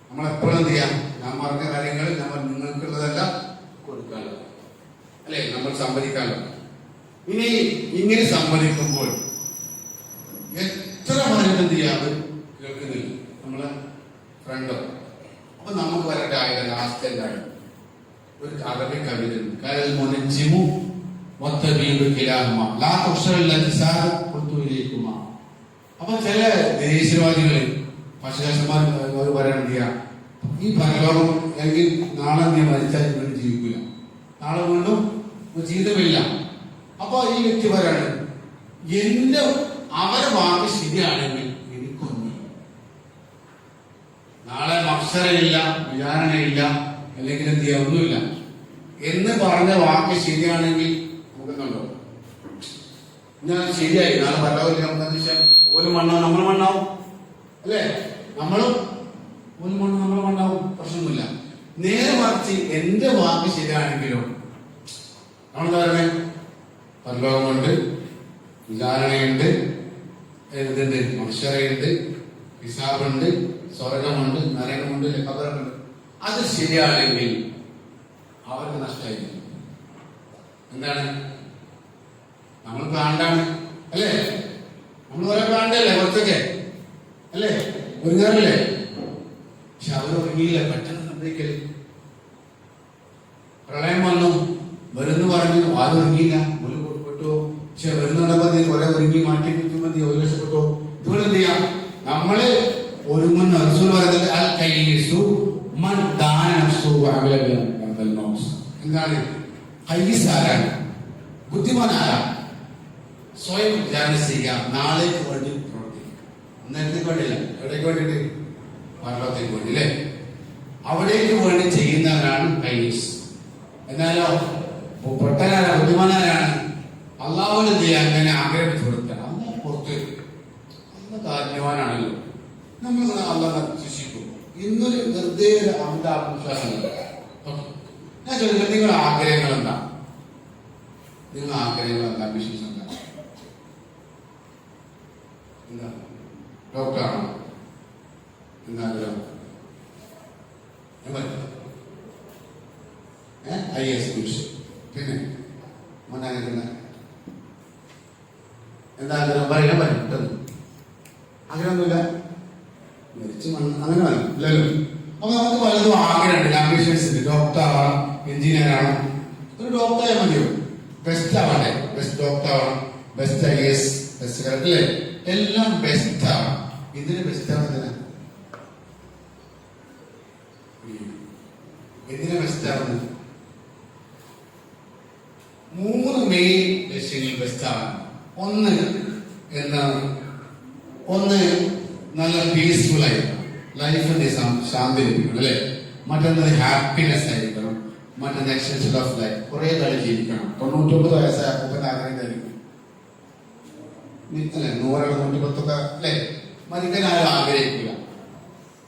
നമ്മൾ എപ്പോഴും എന്ത് ചെയ്യാം, ഞാൻ പറഞ്ഞ കാര്യങ്ങൾ നമ്മൾ നിങ്ങൾക്കുള്ളതെല്ലാം കൊടുക്കാമല്ലോ അല്ലെ, നമ്മൾ സമ്മതിക്കാമല്ലോ. ഇനി ഇങ്ങനെ സമ്മതിക്കുമ്പോൾ എത്ര പറഞ്ഞിട്ട് എന്ത് ചെയ്യാതെ കേൾക്കുന്നില്ല നമ്മളെ ഫ്രണ്ടോ. അപ്പൊ നമുക്ക് വരട്ടെ ആയത് ലാസ്റ്റ് എന്താണ്, ഒരു അറബി കവിത അപ്പൊ ചില ദേശീയവാദികള് പക്ഷിരാശന്മാർ പറയാൻ ഈ പരലോകം അല്ലെങ്കിൽ നാളെ നീ മരിച്ചാൽ വീണ്ടും ജീവിക്കില്ല, നാളെ വീണ്ടും ജീവിതമില്ല. അപ്പൊ ഈ വ്യക്തി പറയാണ് എന്റെ അവരെ വാക്ക് ശരിയാണെങ്കിൽ എനിക്കൊന്നും നാളെ മത്സരമില്ല, വിചാരണയില്ല, അല്ലെങ്കിൽ എന്ത് ചെയ്യാൻ ഒന്നുമില്ല എന്ന് പറഞ്ഞ വാക്ക് ശരിയാണെങ്കിൽ നോക്കുന്നുണ്ടോ? ഞാൻ ശരിയായി, നാളെ പരലോകമില്ല, ഓല് മണ്ണാവും നമ്മൾ മണ്ണാവും അല്ലേ? നമ്മളും ഓല് മണ്ണും നമ്മൾ മണ്ണാവും, പ്രശ്നമൊന്നുമില്ല. നേരെ മറിച്ച് എന്റെ വാക്ക് ശരിയാണെങ്കിലോ നമ്മളെന്താ പറയുന്നത്? പരലോകമുണ്ട്, വിചാരണയുണ്ട്, എന്തുണ്ട്, മനുഷ്യരുണ്ട്, ഹിസാബുണ്ട്, സ്വർഗമുണ്ട്, നരകമുണ്ട്, ഖബറുണ്ട്. അത് ശരിയാണെങ്കിൽ അവർക്ക് നഷ്ടമായിരിക്കും. എന്താണ്? നമ്മൾ പ്രാണ്ടാണ് അല്ലേ? നമ്മൾ ഓരോ പ്രാണ്ടല്ലേ കുറച്ചൊക്കെ അല്ലേ, ഒരുങ്ങാറില്ലേ? പക്ഷെ അവർ ഒരുങ്ങിയില്ല. പെട്ടെന്ന് സംഭവിക്കല് പ്രളയം വന്നു, വരുന്നു പറഞ്ഞു, ആരും ഒരുങ്ങിയില്ല, പെട്ടു. പക്ഷെ വരുന്നുണ്ടപ്പോ കുറെ ഒരുങ്ങി മാറ്റി മതി, ഒരു രക്ഷപ്പെട്ടോ. ഇതുപോലെ എന്ത് ചെയ്യാം? നമ്മള് ഒരുങ്ങുന്ന റസൂൽ പറയുന്നത് അൽ കയ്യിസു മൻ ദാന നഫ്സുഹു അമല ബിൽ മൗത്ത്. എന്താണ് കയ്യിസ്? ആരാണ്? ബുദ്ധിമാൻ ആരാണ്? സ്വയം വിചാരണ ചെയ്യുക, നാളേക്ക് വേണ്ടി പ്രവർത്തിക്കുക. ഇന്നത്തേക്ക് വേണ്ടിയില്ല, എവിടേക്ക് വേണ്ടിയിട്ട്? പരലോകത്തേക്ക് വേണ്ടി അല്ലേ? അവിടേക്ക് വേണ്ടി ചെയ്യുന്നവരാണ് കയ്യിസ്. എന്നാലോ പൊട്ടനാരാ, ബുദ്ധിമാനാരാണ്? അള്ളാഹുവിന് എന്ത് ചെയ്യാൻ അങ്ങനെ ആഗ്രഹിച്ചു കൊടുക്കുക. അന്ന് പുറത്ത് അന്ന് കാരണവാനാണല്ലോ, നമ്മൾ അള്ളാഹ് ശിക്ഷിക്കും. ഇന്നൊരു വെറുതെ അമിത ആത്മവിശ്വാസമുണ്ട്. ഞാൻ ചോദിക്കുന്നത്, നിങ്ങളുടെ ആഗ്രഹങ്ങൾ എന്താ? നിങ്ങളുടെ ആഗ്രഹങ്ങൾ എന്താ? ബിസിനസ് എന്താ? എന്താ? ഡോക്ടറാണോ? എന്താ ആഗ്രഹം? IAS പിന്നെ മുന്നാകുന്ന എന്താ ആഗ്രഹം? പറയാൻ പറ്റും. ആഗ്രഹമൊന്നുമില്ല, മരിച്ചു അങ്ങനെ ഇല്ലല്ലോ. അപ്പൊ നമുക്ക് പലതും ആഗ്രഹമുണ്ട്, ആംബിഷൻസ് ഉണ്ട്. ഡോക്ടർ ആവണം, എഞ്ചിനീയർ ആവണം. ഒരു ഡോക്ടർ ആയാൽ മതിയോ? ബെസ്റ്റ് ആവണ്ടേ? ബെസ്റ്റ് ഡോക്ടർ ആവണം, ബെസ്റ്റ് IAS, ബെസ്റ്റ് അല്ലേ? എല്ലാം ബെസ്റ്റ് ആവണം. ഇതിന് ബെസ്റ്റ് ആവുന്നതിനാ? എന്തിനാ ബെസ്റ്റ് ആവുന്നത്? 3 മെയിൻ ലക്ഷ്യങ്ങൾ ബെസ്റ്റ് ആവണം. ഒന്ന് നല്ല പീസ്ഫുൾ ആയിരിക്കണം, ലൈഫിന്റെ ശാന്തി ലഭിക്കണം അല്ലെ? മറ്റൊന്ന് ഹാപ്പിനെസ് ആയിരിക്കണം, മറ്റൊന്ന് എക്സ്റ്റൻഷൻ ഓഫ് ലൈഫ്, കുറെ കളി ജീവിക്കണം. 99 വയസ്സായ അപ്പൂപ്പന്റെ ആഗ്രഹം ആയിരിക്കും അല്ലെ? 100 110 അല്ലെ? മരിക്കാൻ ആരും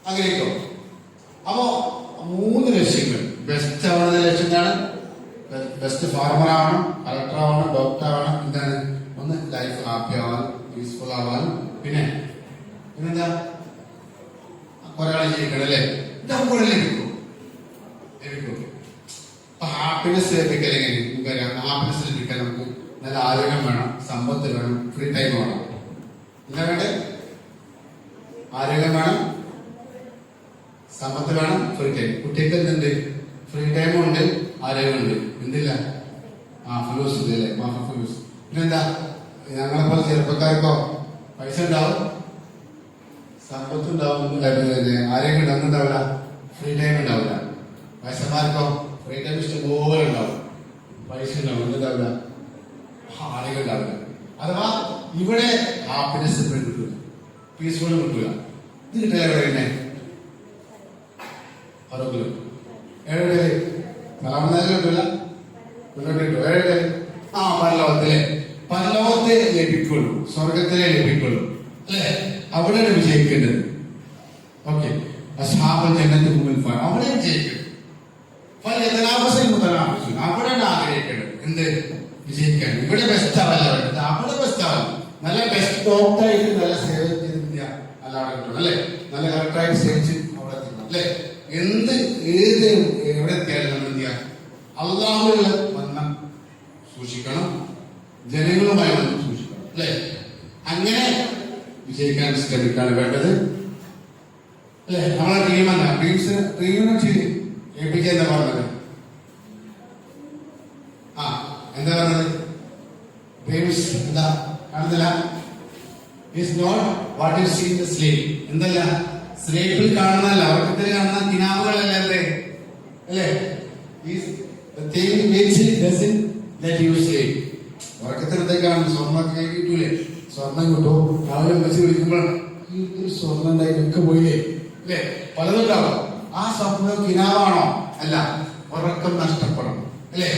ആഗ്രഹിക്കോ? അപ്പോ 3 ലക്ഷ്യങ്ങൾ. ബെസ്റ്റ് ആവുന്ന ലക്ഷ്യങ്ങളാണ് ബെസ്റ്റ് ഫാർമർ ആവണം, കളക്ടർ ആവണം, ഡോക്ടർ ആവണം. എന്താണ്? ഒന്ന് ലൈഫ് ഹാപ്പി ആവാനും പീസ്ഫുൾ ആവാനും, പിന്നെന്താ ഒരാളെ ജീവിക്കണം അല്ലേ? ഇതൊക്കെ ലഭിക്കും. അപ്പൊ ഹാപ്പിനെസ് ലഭിക്കൽ എങ്ങനെ? നമുക്കറിയാം, ഹാപ്പിനെസ് ലഭിക്കാൻ നമുക്ക് നല്ല ആരോഗ്യം വേണം, സമ്പത്ത് വേണം, ഫ്രീ ടൈം വേണം. എന്താ വേണ്ടേ? ആരോഗ്യം വേണം, സമ്പത്ത് വേണം, ഫ്രീ ടൈം. കുട്ടികൾക്ക് എന്തുണ്ട്? ഫ്രീ ടൈമും ഉണ്ട്, ആരോഗ്യമുണ്ട്. എന്തില്ല? ഫ്ലൂസ് ഉണ്ട് അല്ലേ? ഫ്ലൂസ്. പിന്നെന്താ? ഞങ്ങളെപ്പോലെ ചെറുപ്പക്കാർക്കോ പൈസ ഉണ്ടാവും, സമ്പത്ത് ഉണ്ടാവും, ആരോഗ്യം ഉണ്ടാവില്ല, ഫ്രീ ടൈം ഉണ്ടാവില്ല. വയസ്സന്മാർക്കോ ഫ്രീ ടൈം ഇഷ്ടംപോലെ ഉണ്ടാവും, പൈസ ഉണ്ടാവും, എന്തുണ്ടാവില്ല, ആരോഗ്യം ഉണ്ടാവില്ല. അഥവാ ഇവിടെ ഹാപ്പിനെസ് എപ്പോഴും കിട്ടില്ല, പീസ്ഫുൾ കിട്ടില്ല. ഇത് കിട്ടില്ല എവിടെ? പിന്നെ എവിടെ? സലാമനാഥിൽ കിട്ടില്ല, കിട്ടും. എവിടെ? പരലോകത്തെ ലഭിക്കുള്ളൂ, സ്വർഗത്തിലെ ലഭിക്കുള്ളൂ അല്ലെ? അവിടെയാണ് വിജയിക്കേണ്ടത്. ഓക്കെ, ജനത്തിന്റെ മുമ്പിൽ അവിടെ വിജയിക്കണം. അവിടെയാണ് ആഗ്രഹിക്കേണ്ടത്. എന്ത്? വിജയിക്കാൻ. ഇവിടെ ബെസ്റ്റ് ആവല്ല വേണ്ടത്, അവിടെ ബെസ്റ്റ് ആവല്ല. നല്ല ബെസ്റ്റ് ഡോക്ടറായിട്ട് നല്ല സേവ ചെയ്ത് നല്ല അവിടെ കിട്ടണം അല്ലെ? നല്ല കറക്റ്റായിട്ട് സേവിച്ച് അവിടെ എത്തണം അല്ലെ? എവിടെ എത്തിയാലും നമ്മൾ എന്ത് ചെയ്യാം? അള്ളാഹുവിലുള്ള ബന്ധം സൂക്ഷിക്കണം, ജനങ്ങളുമായി ബന്ധം സൂക്ഷിക്കണം അല്ലെ? അങ്ങനെ വിജയിക്കാൻ ശ്രമിക്കാണ് വേണ്ടത് അല്ലെ? നമ്മളെ ടീം എന്താ? ടീമിനെ ഏൽപ്പിക്കുക എന്താ പറഞ്ഞത്? എന്താ പറഞ്ഞത്? എന്താ കാണുന്നില്ല? is not what you see in the slate. എന്തല്ല സ്ലേറ്റിൽ കാണുന്നല്ല, ഉറക്കത്തിൽ കാണുന്ന കിനാവുകളല്ല അല്ലേ അല്ലേ? The thing which doesn't let you sleep. ഉറക്കത്തിൽ എന്തൊക്കെയാണ് സ്വർണ്ണമൊക്കെ കിട്ടൂലേ? സ്വർണം കിട്ടും, രാവിലെ വെച്ച് വിളിക്കുമ്പോൾ ഈ ഒരു സ്വർണ്ണം ഉണ്ടായിട്ടൊക്കെ പോയില്ലേ അല്ലേ? പലതും ഉണ്ടാവും. ആ സ്വപ്നം കിനാവാണോ? അല്ല, ഉറക്കം നഷ്ടപ്പെടണം അല്ലേ?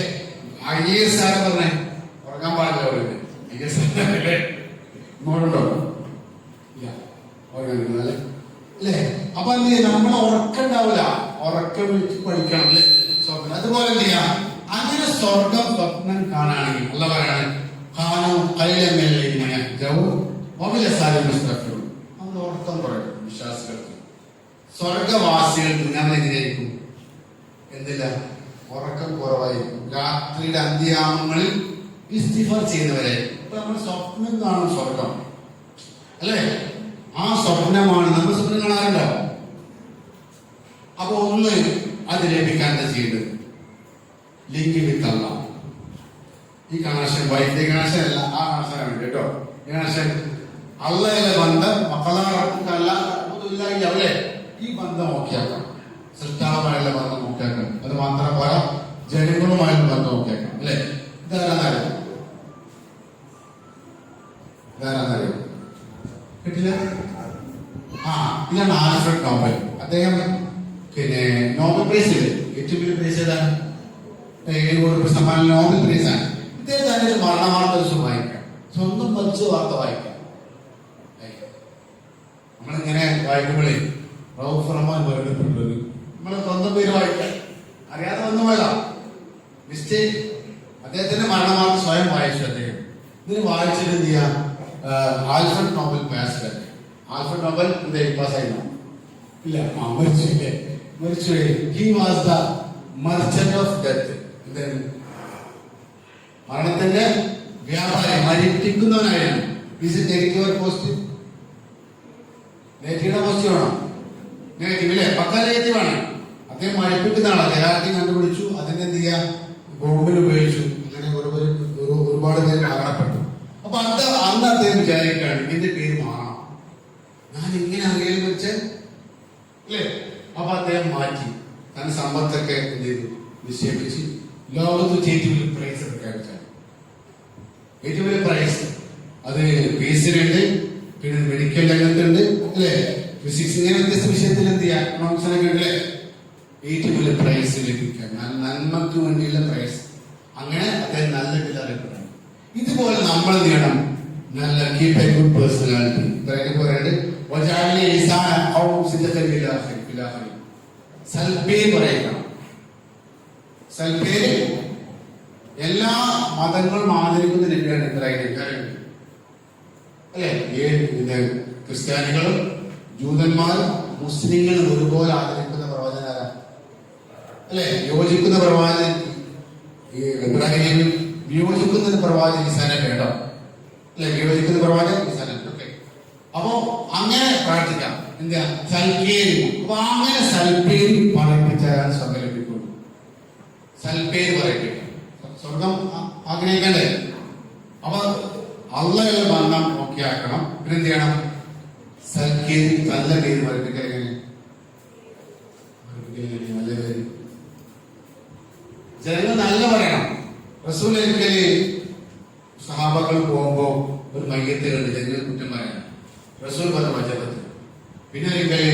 IAS ആരാ പറഞ്ഞേ ഉറങ്ങാൻ പാടില്ല? IAS അല്ലേ? ഇങ്ങോട്ടുണ്ടോ? ഇല്ല, ഉറങ്ങാൻ അല്ലേ? അപ്പൊ എന്ത് ചെയ്യാം? നമ്മൾ ഉറക്കം ഉണ്ടാവില്ല, ഉറക്കം വിളിച്ച് പഠിക്കണം അല്ലേ സ്വപ്നം. അതുപോലെ എന്ത് ചെയ്യാം? അങ്ങനെ സ്വർഗം സ്വപ്നം കാണുകയാണെങ്കിൽ അല്ല പറയാണ് നമ്മൾ ഉറക്കം പറയും. വിശ്വാസികൾക്ക് സ്വർഗവാസികൾക്ക് നമ്മൾ എങ്ങനെയായിരിക്കും? എന്തില്ല, ഉറക്കം കുറവായിരിക്കും. രാത്രിയുടെ അന്ത്യാമങ്ങളിൽ ഇസ്തിഗ്ഫാർ ചെയ്യുന്നവരെ നമ്മൾ സ്വപ്നം കാണും സ്വർഗം അല്ലേ? ആ സ്വപ്നമാണ് നമ്മൾ സ്വപ്നം കാണാറുണ്ടോ? അപ്പൊ ഒന്ന് അത് ലഭിക്കാൻ എന്താ ചെയ്യേണ്ടത്? ലിങ്ക് വിത്ത് അല്ലാഹ്. ഈ കണക്ഷൻ വൈദ്യ കണക്ഷൻ അല്ല, ആ കണക്ഷൻ വേണ്ടി കേട്ടോ. ഈ കണക്ഷൻ അള്ളയുടെ ബന്ധം മക്കളെ ഈ ബന്ധം നോക്കിയാക്കാം. സൃഷ്ടാവുമായുള്ള ബന്ധം നോക്കിയാക്കാം. അത് മാത്രം പോരാ, ജനങ്ങളുമായുള്ള ബന്ധം നോക്കിയാക്കാം അല്ലെ? ഇതാരാന്നറിയോ? കിട്ടില്ല. ഇതാണ് ആൽഫ്രഡ് നോബൽ. അദ്ദേഹം പിന്നെ നോബൽ പ്രൈസ് ഇല്ലേ, ഏറ്റവും വലിയ പ്രൈസ് ഏതാണ്? സമ്മാനം നോബൽ പ്രൈസ് ആണ്. ഇദ്ദേഹം തന്നെ ഒരു മരണവാർത്ത ദിവസം വായിക്കാം, സ്വന്തം മരിച്ച വാർത്ത വായിക്കാം. നമ്മളിങ്ങനെ വായിക്കുമ്പോഴേ റൌഫ് റഹ്മാൻ മരണപ്പെട്ടത് നമ്മളെ സ്വന്തം പേര് വായിക്കാം, അറിയാതെ വന്നു പോയതാ മിസ്റ്റേക്ക്. അദ്ദേഹത്തിന്റെ മരണവാർത്ത സ്വയം വായിച്ചു. അദ്ദേഹം ഇതിന് വായിച്ചിട്ട് എന്ത് ചെയ്യാം? Alfred Nobel pass. Alfred Nobel എന്താ പാസ്സായിരുന്നു? ഇല്ല, മരിച്ചില്ലേ? മരിച്ചു. He was the merchant of death. എന്താണ്? മരണത്തിന്റെ വ്യാപാരി, മരിപ്പിക്കുന്നവനായിരുന്നു. Is negative or positive? നെഗറ്റീവിന്റെ പോസിറ്റീവ് ആണോ? നെഗറ്റീവ് അല്ലേ? പക്ക നെഗറ്റീവ് ആണ്. അദ്ദേഹം മരിപ്പിക്കുന്ന ആളാണ്. ജലാറ്റിൻ കണ്ടുപിടിച്ചു, അതിന്റെ എന്ത് ചെയ്യാ, ബോംബിൽ ഉപയോഗിച്ചു. അങ്ങനെ ഒരുപാട് പേര് മരണപ്പെട്ടു. അപ്പൊ അന്ന് അദ്ദേഹം വിചാരിക്കുകയാണ്, ഇതിന്റെ പേര് മാറണം, ഞാൻ ഇങ്ങനെ അറിയാൻ വെച്ച് അല്ലേ? അപ്പൊ അദ്ദേഹം മാറ്റി, തന്റെ സമ്പത്തൊക്കെ എന്ത് ചെയ്തു, നിക്ഷേപിച്ച് ലോകത്ത് ഏറ്റവും വലിയ പ്രൈസ് പ്രഖ്യാപിച്ചാണ്. ഏറ്റവും വലിയ പ്രൈസ് അത് പീസിനുണ്ട്, പിന്നെ മെഡിക്കൽ രംഗത്തുണ്ട് അല്ലേ, ഫിസിക്സ്, ഇങ്ങനെ വ്യത്യസ്ത വിഷയത്തിൽ എന്ത് ചെയ്യാം, എക്കണോമിക്സിനൊക്കെ ഉണ്ടല്ലേ. ഏറ്റവും വലിയ പ്രൈസ് ലഭിക്കാൻ, നന്മക്ക് വേണ്ടിയുള്ള പ്രൈസ്. അങ്ങനെ അദ്ദേഹം നല്ല ഇതിൽ അറിയപ്പെടാം. ഇതുപോലെ നമ്മൾ എന്ത് ചെയ്യണം? നല്ല കീപ് എ ഗുഡ് പേഴ്സണാലിറ്റി. പറയുന്നത് സൽപേര് പറയണം. സൽപേര് എല്ലാ മതങ്ങളും ആദരിക്കുന്ന നബിയാണ് ഇബ്രാഹിം അല്ലെ? ക്രിസ്ത്യാനികളും ജൂതന്മാരും മുസ്ലിങ്ങളും ഒരുപോലെ ആദരിക്കുന്ന പ്രവാചകനാരാ അല്ലെ? യോജിക്കുന്ന പ്രവാചകൻ ഇബ്രാഹിം, വിയോജിക്കുന്ന പ്രവാചകൻ ഈസാനെ കേട്ടോ അല്ലെ? വിയോജിക്കുന്ന പ്രവാചകൻ ഈസാനെ. ഓക്കെ, അപ്പോ അങ്ങനെ പ്രാർത്ഥിക്കാം. എന്താ? സൽപേര്. അപ്പൊ അങ്ങനെ സൽപേര് പറയിപ്പിച്ചാൽ സ്വർഗം ലഭിക്കുള്ളൂ. സൽപേര് പറയിപ്പിക്കും, സ്വർഗം ആഗ്രഹിക്കണ്ടേ? അപ്പൊ അള്ളയുള്ള ബന്ധം നോക്കിയാക്കണം. പിന്നെ എന്ത് ചെയ്യണം? സൽപേര്, നല്ല പേര് പറയിപ്പിക്കാൻ. എങ്ങനെ നല്ല പേര്? ജനങ്ങൾ നല്ല പറയണം. റസൂൽ ഒരിക്കല് സഹാബാക്കൾ പോകുമ്പോ ഒരു മയ്യത്ത് കണ്ട് ജനങ്ങൾ കുറ്റം പറയണം. റസൂൽ പറഞ്ഞു വജബത്ത്. പിന്നെ ഒരിക്കല്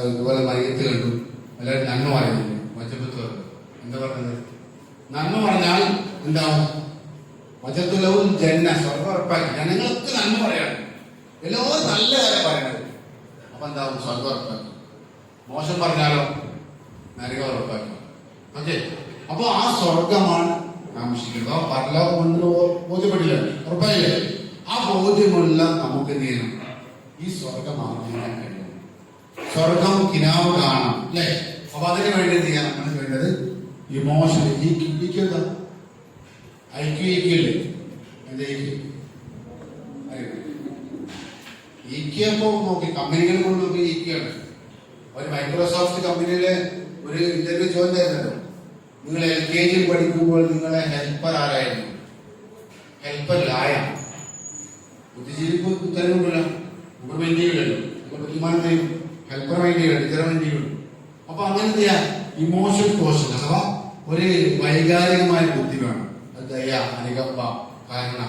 ഇതുപോലെ മയ്യത്ത് കണ്ടു, എല്ലാവരും നന്മ പറയുന്നില്ല, വജബത്ത് പറഞ്ഞു. എന്താ പറഞ്ഞത്? നന്മ പറഞ്ഞാൽ എന്താവും? വജത്തുലവും ജന്ന, സ്വർഗ്ഗം ഉറപ്പാക്കി. ജനങ്ങൾക്ക് നന്മ പറയണം, എല്ലാവരും നല്ല കാര്യം പറയണത്. അപ്പൊ എന്താവും? സ്വർഗ്ഗം ഉറപ്പാക്കി. മോശം പറഞ്ഞാലോ നരകം ഉറപ്പാക്കി. ഓക്കെ, അപ്പൊ ആ സ്വർഗമാണ് കാംക്ഷിക്കുന്നത്. ആ പരലോകം കൊണ്ട് ബോധ്യപ്പെട്ടില്ല, ഉറപ്പായില്ലേ? ആ ബോധ്യമുള്ള നമുക്ക് എന്ത് ചെയ്യണം? ഈ സ്വർഗം ആഗ്രഹിക്കാൻ കഴിയണം. സ്വർഗം കിനാവ് കാണാം അല്ലെ? അപ്പൊ അതിന് വേണ്ടി എന്ത് ചെയ്യാൻ നമ്മൾ വേണ്ടത്? ഇമോഷൻ. ഈക്വൽ ഐക്യു ഈക്വല്ലേ? എന്താ ഈക്വപ്പോ നോക്കി കമ്പനികൾ കൊണ്ട് നോക്കി ഈക്വാണ്. ഒരു മൈക്രോസോഫ്റ്റ് കമ്പനിയിലെ ഒരു ഇന്റർവ്യൂ ജോയിൻ ചെയ്യുന്നുണ്ടോ? നിങ്ങൾ LKG പഠിക്കുമ്പോൾ നിങ്ങളെ ഹെൽപ്പർ ആരായിരുന്നു? ഹെൽപ്പർ ലായ ബുദ്ധിജീവിക്ക് ഉത്തരവുണ്ടല്ലോ. ഉമ്മാനെ ഹെൽപ്പർ വേണ്ടി ചെയ്യും, ടീച്ചറെ വേണ്ടി ചെയ്യും. അപ്പൊ അങ്ങനെ എന്ത് ചെയ്യാ, ഇമോഷണൽ കോഷൻ അഥവാ ഒരു വൈകാരികമായ ബുദ്ധി വേണം. ദയ, അനുകമ്പ, കരുണ,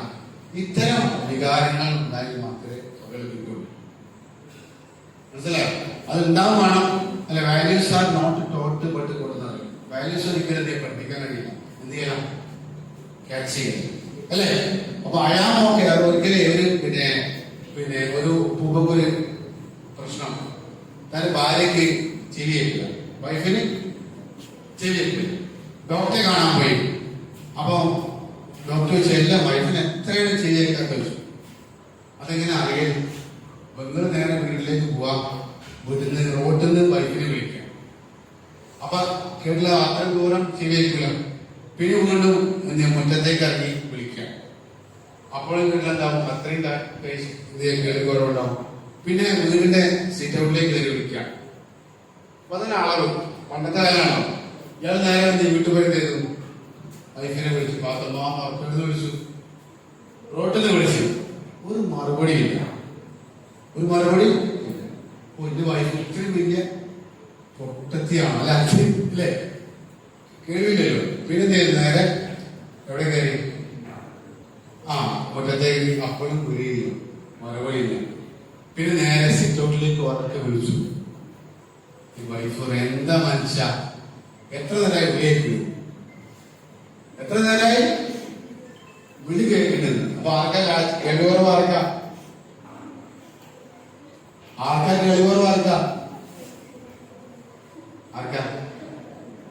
ഇത്തരം വികാരങ്ങൾ ഉണ്ടായി മാത്രമേ മക്കൾ കിട്ടുള്ളൂ. മനസ്സിലായോ? അത് ഉണ്ടാവും വേണം. അല്ലെ, values are not taught but കൊടുക്കുന്നത്. വാല്യൂസ് ഒരിക്കലും എന്ത് പഠിപ്പിക്കാൻ കഴിയില്ല. എന്ത് ചെയ്യണം? ക്യാച്ച് ചെയ്യണം. അല്ലേ? അപ്പൊ അയാമൊക്കെ അത് ഒരിക്കലും ഒരു പിന്നെ ഒരു പൂപ്പക്കൊരു പ്രശ്നം തന്റെ ഭാര്യയ്ക്ക് ചെവിയേക്കില്ല, വൈഫിന് ചെവിയേക്കില്ല. ഡോക്ടറെ കാണാൻ പോയി. അപ്പൊ ഡോക്ടർ ചോദിച്ചാൽ വൈഫിന് എത്രയാണ് ചെവിയേക്കാൻ ചോദിച്ചു. അതെങ്ങനെ അറിയാം? നിങ്ങൾ നേരെ വീട്ടിലേക്ക് പോവാം, വീട്ടിൽ നിന്ന് റോട്ടിൽ നിന്ന് വൈഫിനെ വിളിക്കാം. അപ്പൊ കേട്ടില്ല, അത്ര ദൂരം ചെവിയേക്കില്ല. പിന്നെ വീണ്ടും മുറ്റത്തേക്ക് ഇറങ്ങി വിളിക്കാം. അപ്പോഴും വീട്ടിലെന്താവും, അത്രയും കേൾക്കുറവുണ്ടാവും. പിന്നെ വീടിന്റെ സീറ്റ് ഔട്ടിലേക്ക് കയറി വിളിക്കാം. അപ്പൊ അതിന് അളവ് പണ്ടത്തെ കാലാണോ? ഇയാൾ നേരെ വീട്ടിൽ പോയി ചെയ്തു, വൈഫിനെ വിളിച്ചു, പാത്രന്ന് വിളിച്ചു, റോട്ടിൽ നിന്ന് വിളിച്ചു. ഒരു മറുപടി ഇല്ല, ഒരു മറുപടി. എന്റെ വൈഫ് ഇത്രയും വലിയ പൊട്ടത്തിയാണ് അല്ലേ, കേൾവില്ലല്ലോ. പിന്നെ നേരെ എവിടെ കയറി? മുറ്റത്തേക്ക്. അപ്പോഴും വീഴില്ല, മറുപടിയില്ല. പിന്നെ നേരെ സിറ്റ് ഔട്ടിലേക്ക് ഉറക്കെ വിളിച്ചു. ഈ വൈഫ് എന്താ മനുഷ്യ, എത്ര നേരമായി വിളിയേക്കു, എത്ര നേരമായി വിളി കേൾക്കുന്നത്. അപ്പൊ ആർക്കാ കേൾവിറവ്? ആർക്കാ കേൾവിറവ്? ആർക്കാ?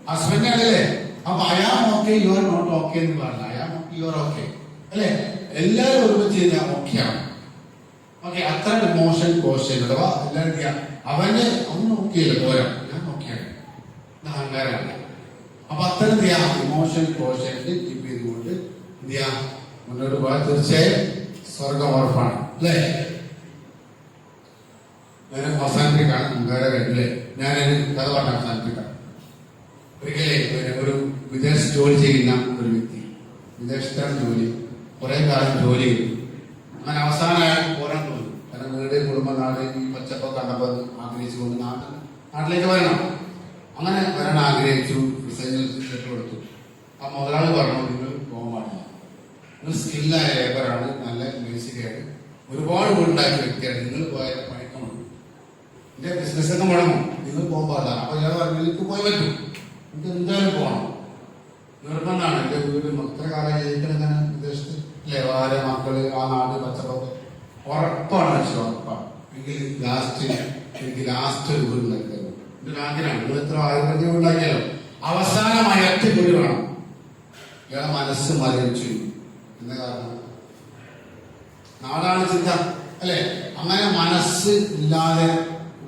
ഹസ്ബൻഡാണല്ലേ. അപ്പൊ I am okay, you are not okay എന്ന് പറഞ്ഞ I am okay, you are okay അല്ലെ. എല്ലാവരും ഒരുമിച്ച് കഴിഞ്ഞാൽ ഓക്കെയാണ്. ഓക്കെ, അത്ര ഇമോഷൻ കോഷൻ അഥവാ എല്ലാവരും അവന് അവൻ നോക്കിയല്ലോ പോരാ, ഞാൻ നോക്കിയാണ്, അഹങ്കാരമാണ്. അപ്പൊ അത്ര എന്ത് ചെയ്യാം, ഇമോഷൻ കോഷൻ കീപ്പ് ചെയ്തുകൊണ്ട് എന്ത് ചെയ്യാം, മുന്നോട്ട് പോയാൽ തീർച്ചയായും സ്വർഗം ഉറപ്പാണ് അല്ലേ. ഞാൻ അവസാനിപ്പിക്കാണ് വേറെ കണ്ടില്ലേ, ഞാനൊരു കഥ പറഞ്ഞ അവസാനിപ്പിക്കാം. ഒരിക്കലേ ഒരു വിദേശ ജോലി ചെയ്യുന്ന ഒരു വ്യക്തി, വിദേശത്താണ് ജോലി, കുറെ കാലം ജോലി ചെയ്തു. അങ്ങനെ അവസാനം അയാൾ പോരാൻ തോന്നി. കാരണം വീട്, കുടുംബം, നാട്, ഈ പച്ചപ്പൊക്കെ കണ്ടപ്പോൾ ആഗ്രഹിച്ചുകൊണ്ട് നാട്ടിലേക്ക് വരണം. അങ്ങനെ വരാൻ ആഗ്രഹിച്ചു, ലെറ്റർ കൊടുത്തു. ആ മുതലാളി പറഞ്ഞു, നിങ്ങൾ പോകാൻ പാടില്ല, നിങ്ങൾ സ്കില്ലായ ലേബറാണ്, നല്ല മ്യൂസിക്കായിട്ട് ഒരുപാട് വീടുണ്ടാക്കിയ വ്യക്തിയാണ്, നിങ്ങൾ പോയാൽ പണിക്കമുള്ളൂ, എന്റെ ബിസിനസ്സൊക്കെ മുടങ്ങും, നിങ്ങൾ പോകാൻ പാടില്ല. അപ്പൊ ഇയാൾ പറഞ്ഞു, എനിക്ക് പോയി പറ്റും, എനിക്ക് എന്തായാലും പോകണം, നിർബന്ധമാണ്. എന്റെ വീട് ഇത്ര കാലം ജയിക്കണെങ്ങനെ വിദേശത്ത് അല്ലെ, ഭാര്യ, മക്കള്, ആ നാട്, പച്ചപ്പൊക്കെ ഉറപ്പാണ്, വെച്ചാൽ ഉറപ്പാണ്. എങ്കിൽ എനിക്ക് ലാസ്റ്റ് ഒരു വീട് ഉണ്ടാക്കിയത് എന്റെ ആഗ്രഹമാണ്. നിങ്ങൾ എത്ര 1000 ഉണ്ടാക്കിയാലോ അവസാനമായി ഒറ്റ വീട് വേണം. ഇയാളെ മനസ്സ് മരവിച്ചു. എന്താ കാരണം? നാടാണ് ചിന്ത അല്ലെ. അങ്ങനെ മനസ്സ് ഇല്ലാതെ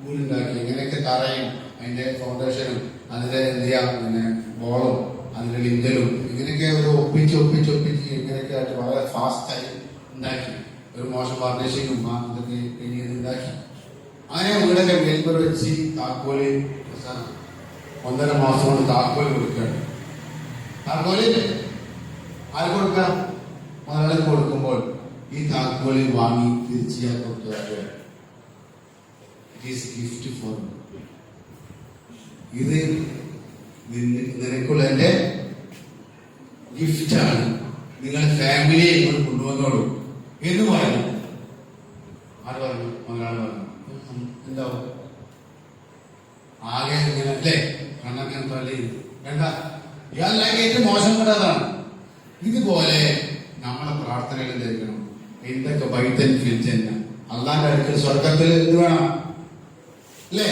വീടുണ്ടാക്കി. ഇങ്ങനെയൊക്കെ തറയും അതിന്റെ ഫൗണ്ടേഷനും അതിന്റെ എന്ത് ചെയ്യാം, പിന്നെ ബോളും അതിന്റെ ലിങ്കലും ഇങ്ങനെയൊക്കെ ഒരു ഒപ്പിച്ച് ഇങ്ങനെയൊക്കെ ആയിട്ട് വളരെ ഫാസ്റ്റായി ഉണ്ടാക്കി. ഒരു മോശം ഫർണിഷിങ്ങും ഇതൊക്കെ ഉണ്ടാക്കി. അങ്ങനെ വീടൊക്കെ മേൽപ്പുര വെച്ച് താക്കോല് 1.5 മാസം കൊണ്ട് താക്കോല് കൊടുക്കുകയാണ്. താക്കോല് ആര് കൊടുക്കാം? മുതലാളി കൊടുക്കുമ്പോൾ ഈ താക്കോല് വാങ്ങി തിരിച്ചു കൊടുക്കുക. ഇറ്റ് ഈസ് ഗിഫ്റ്റ് ഫോർ ഇത് നിനക്കുള്ള എന്റെ ഗിഫ്റ്റാണ്, നിങ്ങളെ ഫാമിലിയെ ഇങ്ങോട്ട് കൊണ്ടുവന്നോളൂ എന്ന് പറഞ്ഞു. ആര് പറഞ്ഞു? മുതലാളി പറഞ്ഞു. എന്താവും? ആകെ ഇങ്ങനെ അല്ലേ, കണ്ണൊക്കെ തള്ളി വേണ്ട. ഇയാളിലേക്ക് ഏറ്റവും മോശം പെട്ടതാണ്. ഇതുപോലെ നമ്മളെ പ്രാർത്ഥനകൾ എന്തായിരിക്കണം? എന്തൊക്കെ വൈദ്യൻ ഫിൽജന്ന, അള്ളാന്റെ അടുക്കൽ സ്വർഗത്തിൽ എന്ത് വേണം അല്ലേ?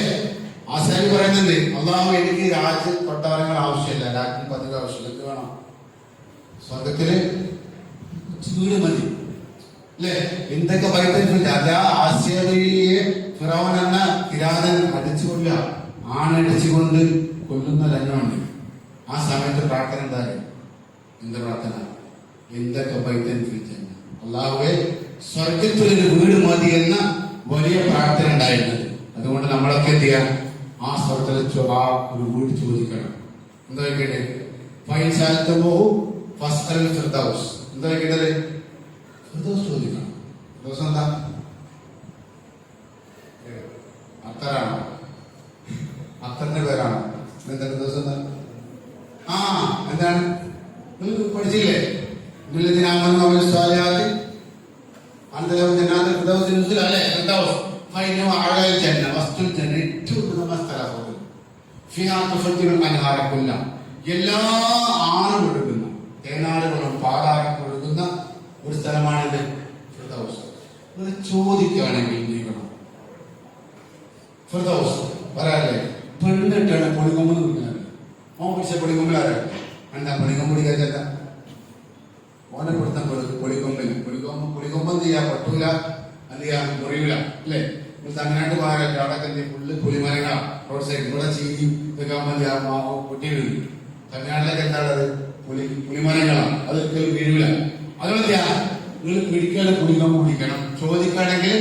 ആശാരി പറയുന്നുണ്ട്, അള്ളാഹു എനിക്ക് കൊട്ടാരങ്ങൾ ആവശ്യമില്ല, രാജ്യം പതിവ് ആവശ്യമില്ല, എന്ത് വേണം? സ്വർഗത്തില് വീട് മതി അല്ലേ? എന്തൊക്കെ വൈദ്യൻ അതാ ആശയയെ ഫിറൗൻ എന്ന കിരാതൻ അടിച്ചുകൊല്ല, ആണടിച്ചുകൊണ്ട് കൊല്ലുന്ന രംഗമുണ്ട്. ആ സമയത്ത് പ്രാർത്ഥന എന്തായാലും എന്ത് പ്രാർത്ഥന? എന്തൊക്കെ വൈദ്യൻ ഫിൽജന്ന, അള്ളാഹുവെ സ്വർഗത്തിലൊരു വീട് മതി എന്ന വലിയ പ്രാർത്ഥന ഉണ്ടായിരുന്നത്. അതുകൊണ്ട് നമ്മളൊക്കെ എന്ത് ചെയ്യാം? ആ സ്വർഗത്തിൽ ആ ഒരു വീട് ചോദിക്കണം. എന്താ വെക്കേണ്ടത്? എന്താ വെക്കേണ്ടത്? ഫിർദൗസ് ചോദിക്കണം. ഫിർദൗസ് എന്താ? ഫിർദൗസിൽ നുസുല അല്ലേ ഫിർദൗസ് ഫൈനു അഅലൽ ജന്ന വസ്തുൽ ജന്ന ഏറ്റവും ഉന്നതമായ സ്ഥലമാണ് ഫിഹാ തുഫജ്ജിറു അൻഹാറ കുല്ല എല്ലാ ആറും ഒഴുകുന്ന തേനാടുകളും പാലാറും ഒഴുകുന്ന ഒരു സ്ഥലമാണിത് ഫിർദൗസ്. നിങ്ങൾ ചോദിക്കുകയാണെങ്കിൽ നീക്കണം ഫിർദൗസ് പറയാറില്ലേ പെണ്ണിട്ടാണ് പൊളികൊമ്പ് കുടിക്കുന്നത്. ഓൻ പിടിച്ച പൊളികൊമ്പിലാരാ എന്താ പൊളികൊമ്പ് കഴിച്ചല്ല ഓനെ കൊടുത്താൽ പൊളികൊമ്പിന് പൊളികൊമ്പം ചെയ്യാൻ പറ്റൂല എന്ത് ചെയ്യാൻ മുറിയില്ല അല്ലേ. തമിഴ്നാട്ട് ഭാഗമല്ല അവിടെ ഫുള്ള് പുലിമരങ്ങ റോഡ് സൈഡ് ഇവിടെ ചീനി ഇതൊക്കെ പൊട്ടി വീഴും. തമിഴ്നാട്ടിലൊക്കെ എന്താണത് പുലിമരങ്ങളാണ് അതൊരിക്കലും വീഴില്ല. അതുകൊണ്ട് നിങ്ങൾ പിടിക്കാതെ പുളികൊമ്പ് പിടിക്കണം. ചോദിക്കുകയാണെങ്കിൽ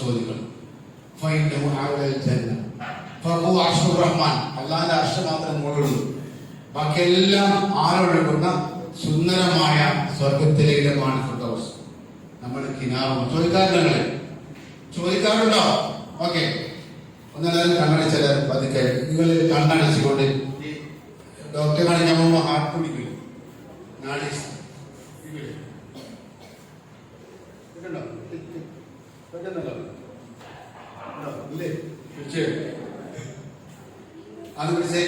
ചോദിക്കണം. റഹ്മാൻ അള്ളാന്റെ അർശ മാത്രം മുകളുള്ളൂ. ബാക്കിയെല്ലാം ആരൊഴുകുന്ന സുന്ദരമായ സ്വർഗത്തിലേക്കുമാണ് ഫിർദൗസ്. നമ്മൾ കിനാവും ചോദിക്കാറുണ്ടോ? ഓക്കെ, ഒന്നെല്ലാവരും കണ്ണടച്ചാൽ പതുക്കെ നിങ്ങൾ കണ്ണടച്ചുകൊണ്ട് ഡോക്ടറെ കാണിക്കാൻ പോകുമ്പോൾ ഹാർട്ട് പിടിക്കില്ല നാടി അത് പിടിച്ചേ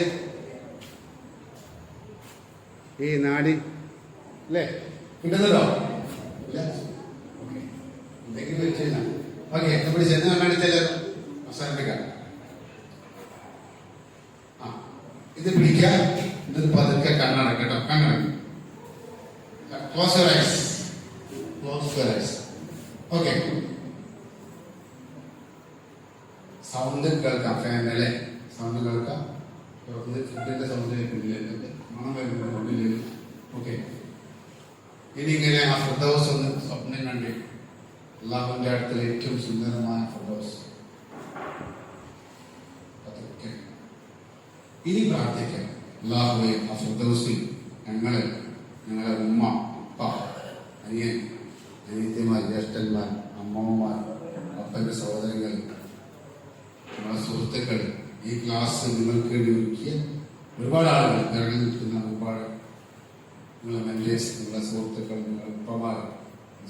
ഈ നാടി അല്ലേ കിട്ടുന്നതോ ഇല്ല. എന്തെങ്കിലും വെച്ചാൽ ഓക്കെ പിടിച്ച് കണ്ണടിച്ചാൽ അവസാനിപ്പിക്കാം. ഇത് പിടിക്കുക. ഇത് പതുക്കെ കണ്ണട കേട്ടോ. കണ്ണടക്കി close your eyes. Okay, sound കേൾക്കാം. ഫാനല്ലേ സൗണ്ട് കേൾക്കാം. ഫുഡിന്റെ സൗണ്ട് കേൾക്കുന്നില്ല, മണം വരുന്നില്ല. ഓക്കെ, ഇനി ഇങ്ങനെ ആ ഫിർദൗസ് ഒന്ന് സ്വപ്നം കണ്ടു. അള്ളാഹുവിന്റെ അടുത്തുള്ള ഏറ്റവും സുന്ദരമായ ഫിർദൗസ്. ഇനി പ്രാർത്ഥിക്കാം. അള്ളാഹുവേ ആ ഫിർദൗസിൽ ഞങ്ങളെ, ഞങ്ങളെ ഉമ്മ, ഉപ്പ, അനിയൻ, അനിയത്തിമാർ, ജ്യേഷ്ഠന്മാർ, അമ്മമ്മമാർ, അപ്പന്റെ സഹോദരങ്ങൾ, നമ്മളെ സുഹൃത്തുക്കൾ, ഈ ക്ലാസ് നിങ്ങൾക്ക് വേണ്ടി ഒരുക്കിയ ഒരുപാട് ആളുകൾ ഇറങ്ങി നിൽക്കുന്ന ഒരുപാട് നിങ്ങളെ മെന്റേഴ്സ്, നിങ്ങളെ സുഹൃത്തുക്കൾ, നിങ്ങളെ ഉപ്പമാർ,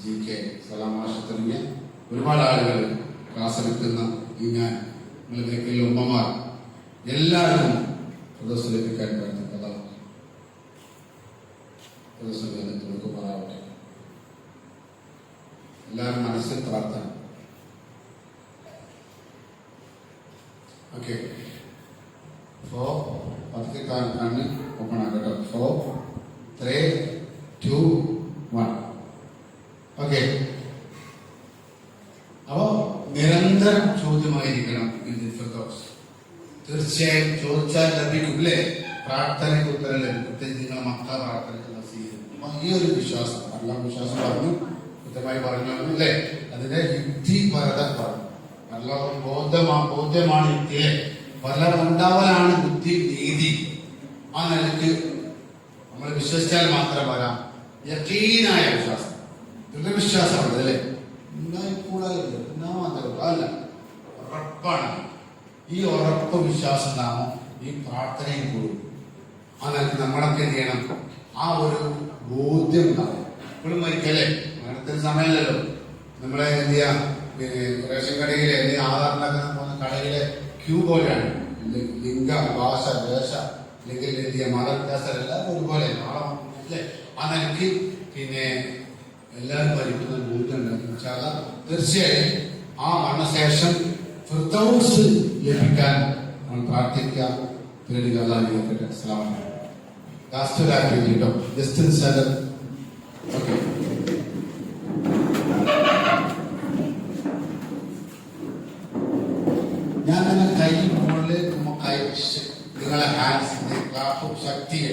ജി കെ സലാമാഷ തുടങ്ങിയ ഒരുപാട് ആളുകൾ ക്ലാസ് എടുക്കുന്ന ഈ ഞാൻ, നിങ്ങളുടെ മേഖലയിലെ ഉമ്മമാർ എല്ലാവരും ഫിർദൗസ് ലഭിക്കാൻ പ്രാർത്ഥിക്കുക. നമുക്ക് പറയാവട്ടെ. എല്ലാവരും മനസ്സിൽ പ്രാർത്ഥന. ഓക്കെ, പതുക്കെ കണ്ണ് ഓപ്പൺ ആക്കട്ടോ. 4, 3, 2, 1. ഓക്കെ, അപ്പോ നിരന്തരം ചോദ്യമായിരിക്കണം ഇതിൽ ഫിർദൗസ്. തീർച്ചയായും ചോദിച്ചാൽ ലഭിക്കും അല്ലേ? പ്രാർത്ഥനയ്ക്ക് ഉത്തരം ലഭിക്കും. പ്രത്യേകിച്ച് നിങ്ങളെ മക്കളെ പ്രാർത്ഥനയ്ക്ക് നസീബ്. ഈ ഒരു വിശ്വാസം, അല്ലാഹ് വിശ്വാസം പറഞ്ഞു, കൃത്യമായി പറഞ്ഞു അല്ലേ? അതിന്റെ യുക്തിപരത പറഞ്ഞു. അല്ലാഹ് ബോധ്യമാണ് യുക്തിയെ. പലരും ഉണ്ടാവലാണ് ബുദ്ധി, നീതി. ആ നിലയ്ക്ക് നമ്മൾ വിശ്വസിച്ചാൽ മാത്രം വരാം. യഖീനായ വിശ്വാസം, ദൃഢവിശ്വാസമുണ്ട് അല്ലേ? അല്ല, ഉറപ്പാണ്. ഈ ഉറപ്പ് വിശ്വാസം നാമോ ഈ പ്രാർത്ഥനയും കൂടും. ആ നിലയ്ക്ക് നമ്മളൊക്കെ എന്ത് ചെയ്യണം? ആ ഒരു ബോധ്യം ഉണ്ടാവും. ഇപ്പോഴും മരിക്കല്ലേ, മരണത്തിന് സമയമല്ലല്ലോ. നമ്മളെ എന്ത് ചെയ്യാം, റേഷൻ കടയിലെ അല്ലെങ്കിൽ ആധാറിനൊക്കെ പോകുന്ന കടയിലെ ക്യൂ പോലെയാണ്. ലിംഗ, ഭാഷ, ദേശ അല്ലെങ്കിൽ എന്ത് ചെയ്യാം, മതവ്യത്യാസം എല്ലാവരും ഒരുപോലെ അല്ലേ? ആ നിലയ്ക്ക് പിന്നെ എല്ലാവരും ഭരിക്കുന്ന ബോധ്യം തീർച്ചയായും ആ മരണശേഷം ഫിർദൗസ് ലഭിക്കാൻ നമ്മൾ പ്രാർത്ഥിക്കാം. തേടുക. അസ്സലാമു അലൈക്കും. ലാസ്റ്റ് ഒരു ആക്ടിവിറ്റി കേട്ടോ, ജസ്റ്റ് സെലർ. ഓക്കെ, ഞാൻ തന്നെ കൈ മുകളിൽ കൈ നിങ്ങളെ ഹാൻഡ്സിന്റെ ക്ലാപ്പും ശക്തിയെ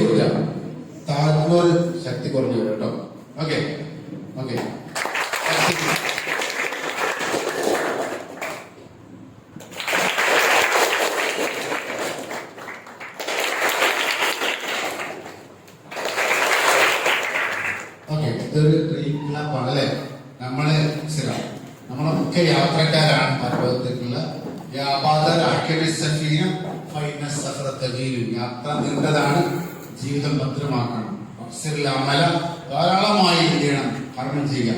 കൊടുക്കാം. താഴ്ന്നൊരു ശക്തി കുറഞ്ഞു കേട്ടോ. ഓക്കെ ഓക്കെ, ഇതൊരു ഡ്രീം ക്ലബാണ് അല്ലെ? നമ്മളൊക്കെ യാത്രക്കാരാണ്. പർവ്വതത്തിലുള്ള യാത്ര നീണ്ടതാണ്, ജീവിതം ഭദ്രമാക്കണം. ധാരാളമായി എന്ത് ചെയ്യണം? കർമ്മം ചെയ്യുക.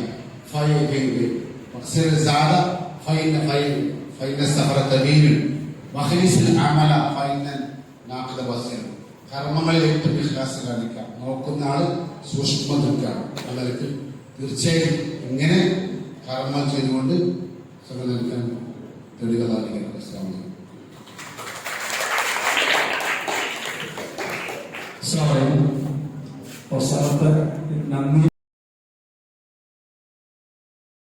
കർമ്മങ്ങളിൽ ഏറ്റവും വിശ്വാസം കാണിക്കുക, നോക്കുന്ന ആള് സൂക്ഷ്മം നിൽക്കുക. അവർക്ക് തീർച്ചയായും ഇങ്ങനെ കർമ്മം ചെയ്തുകൊണ്ട് നിൽക്കാൻ തെളിവ് കാണിക്കണം. അവസാനത്തെ നന്ദി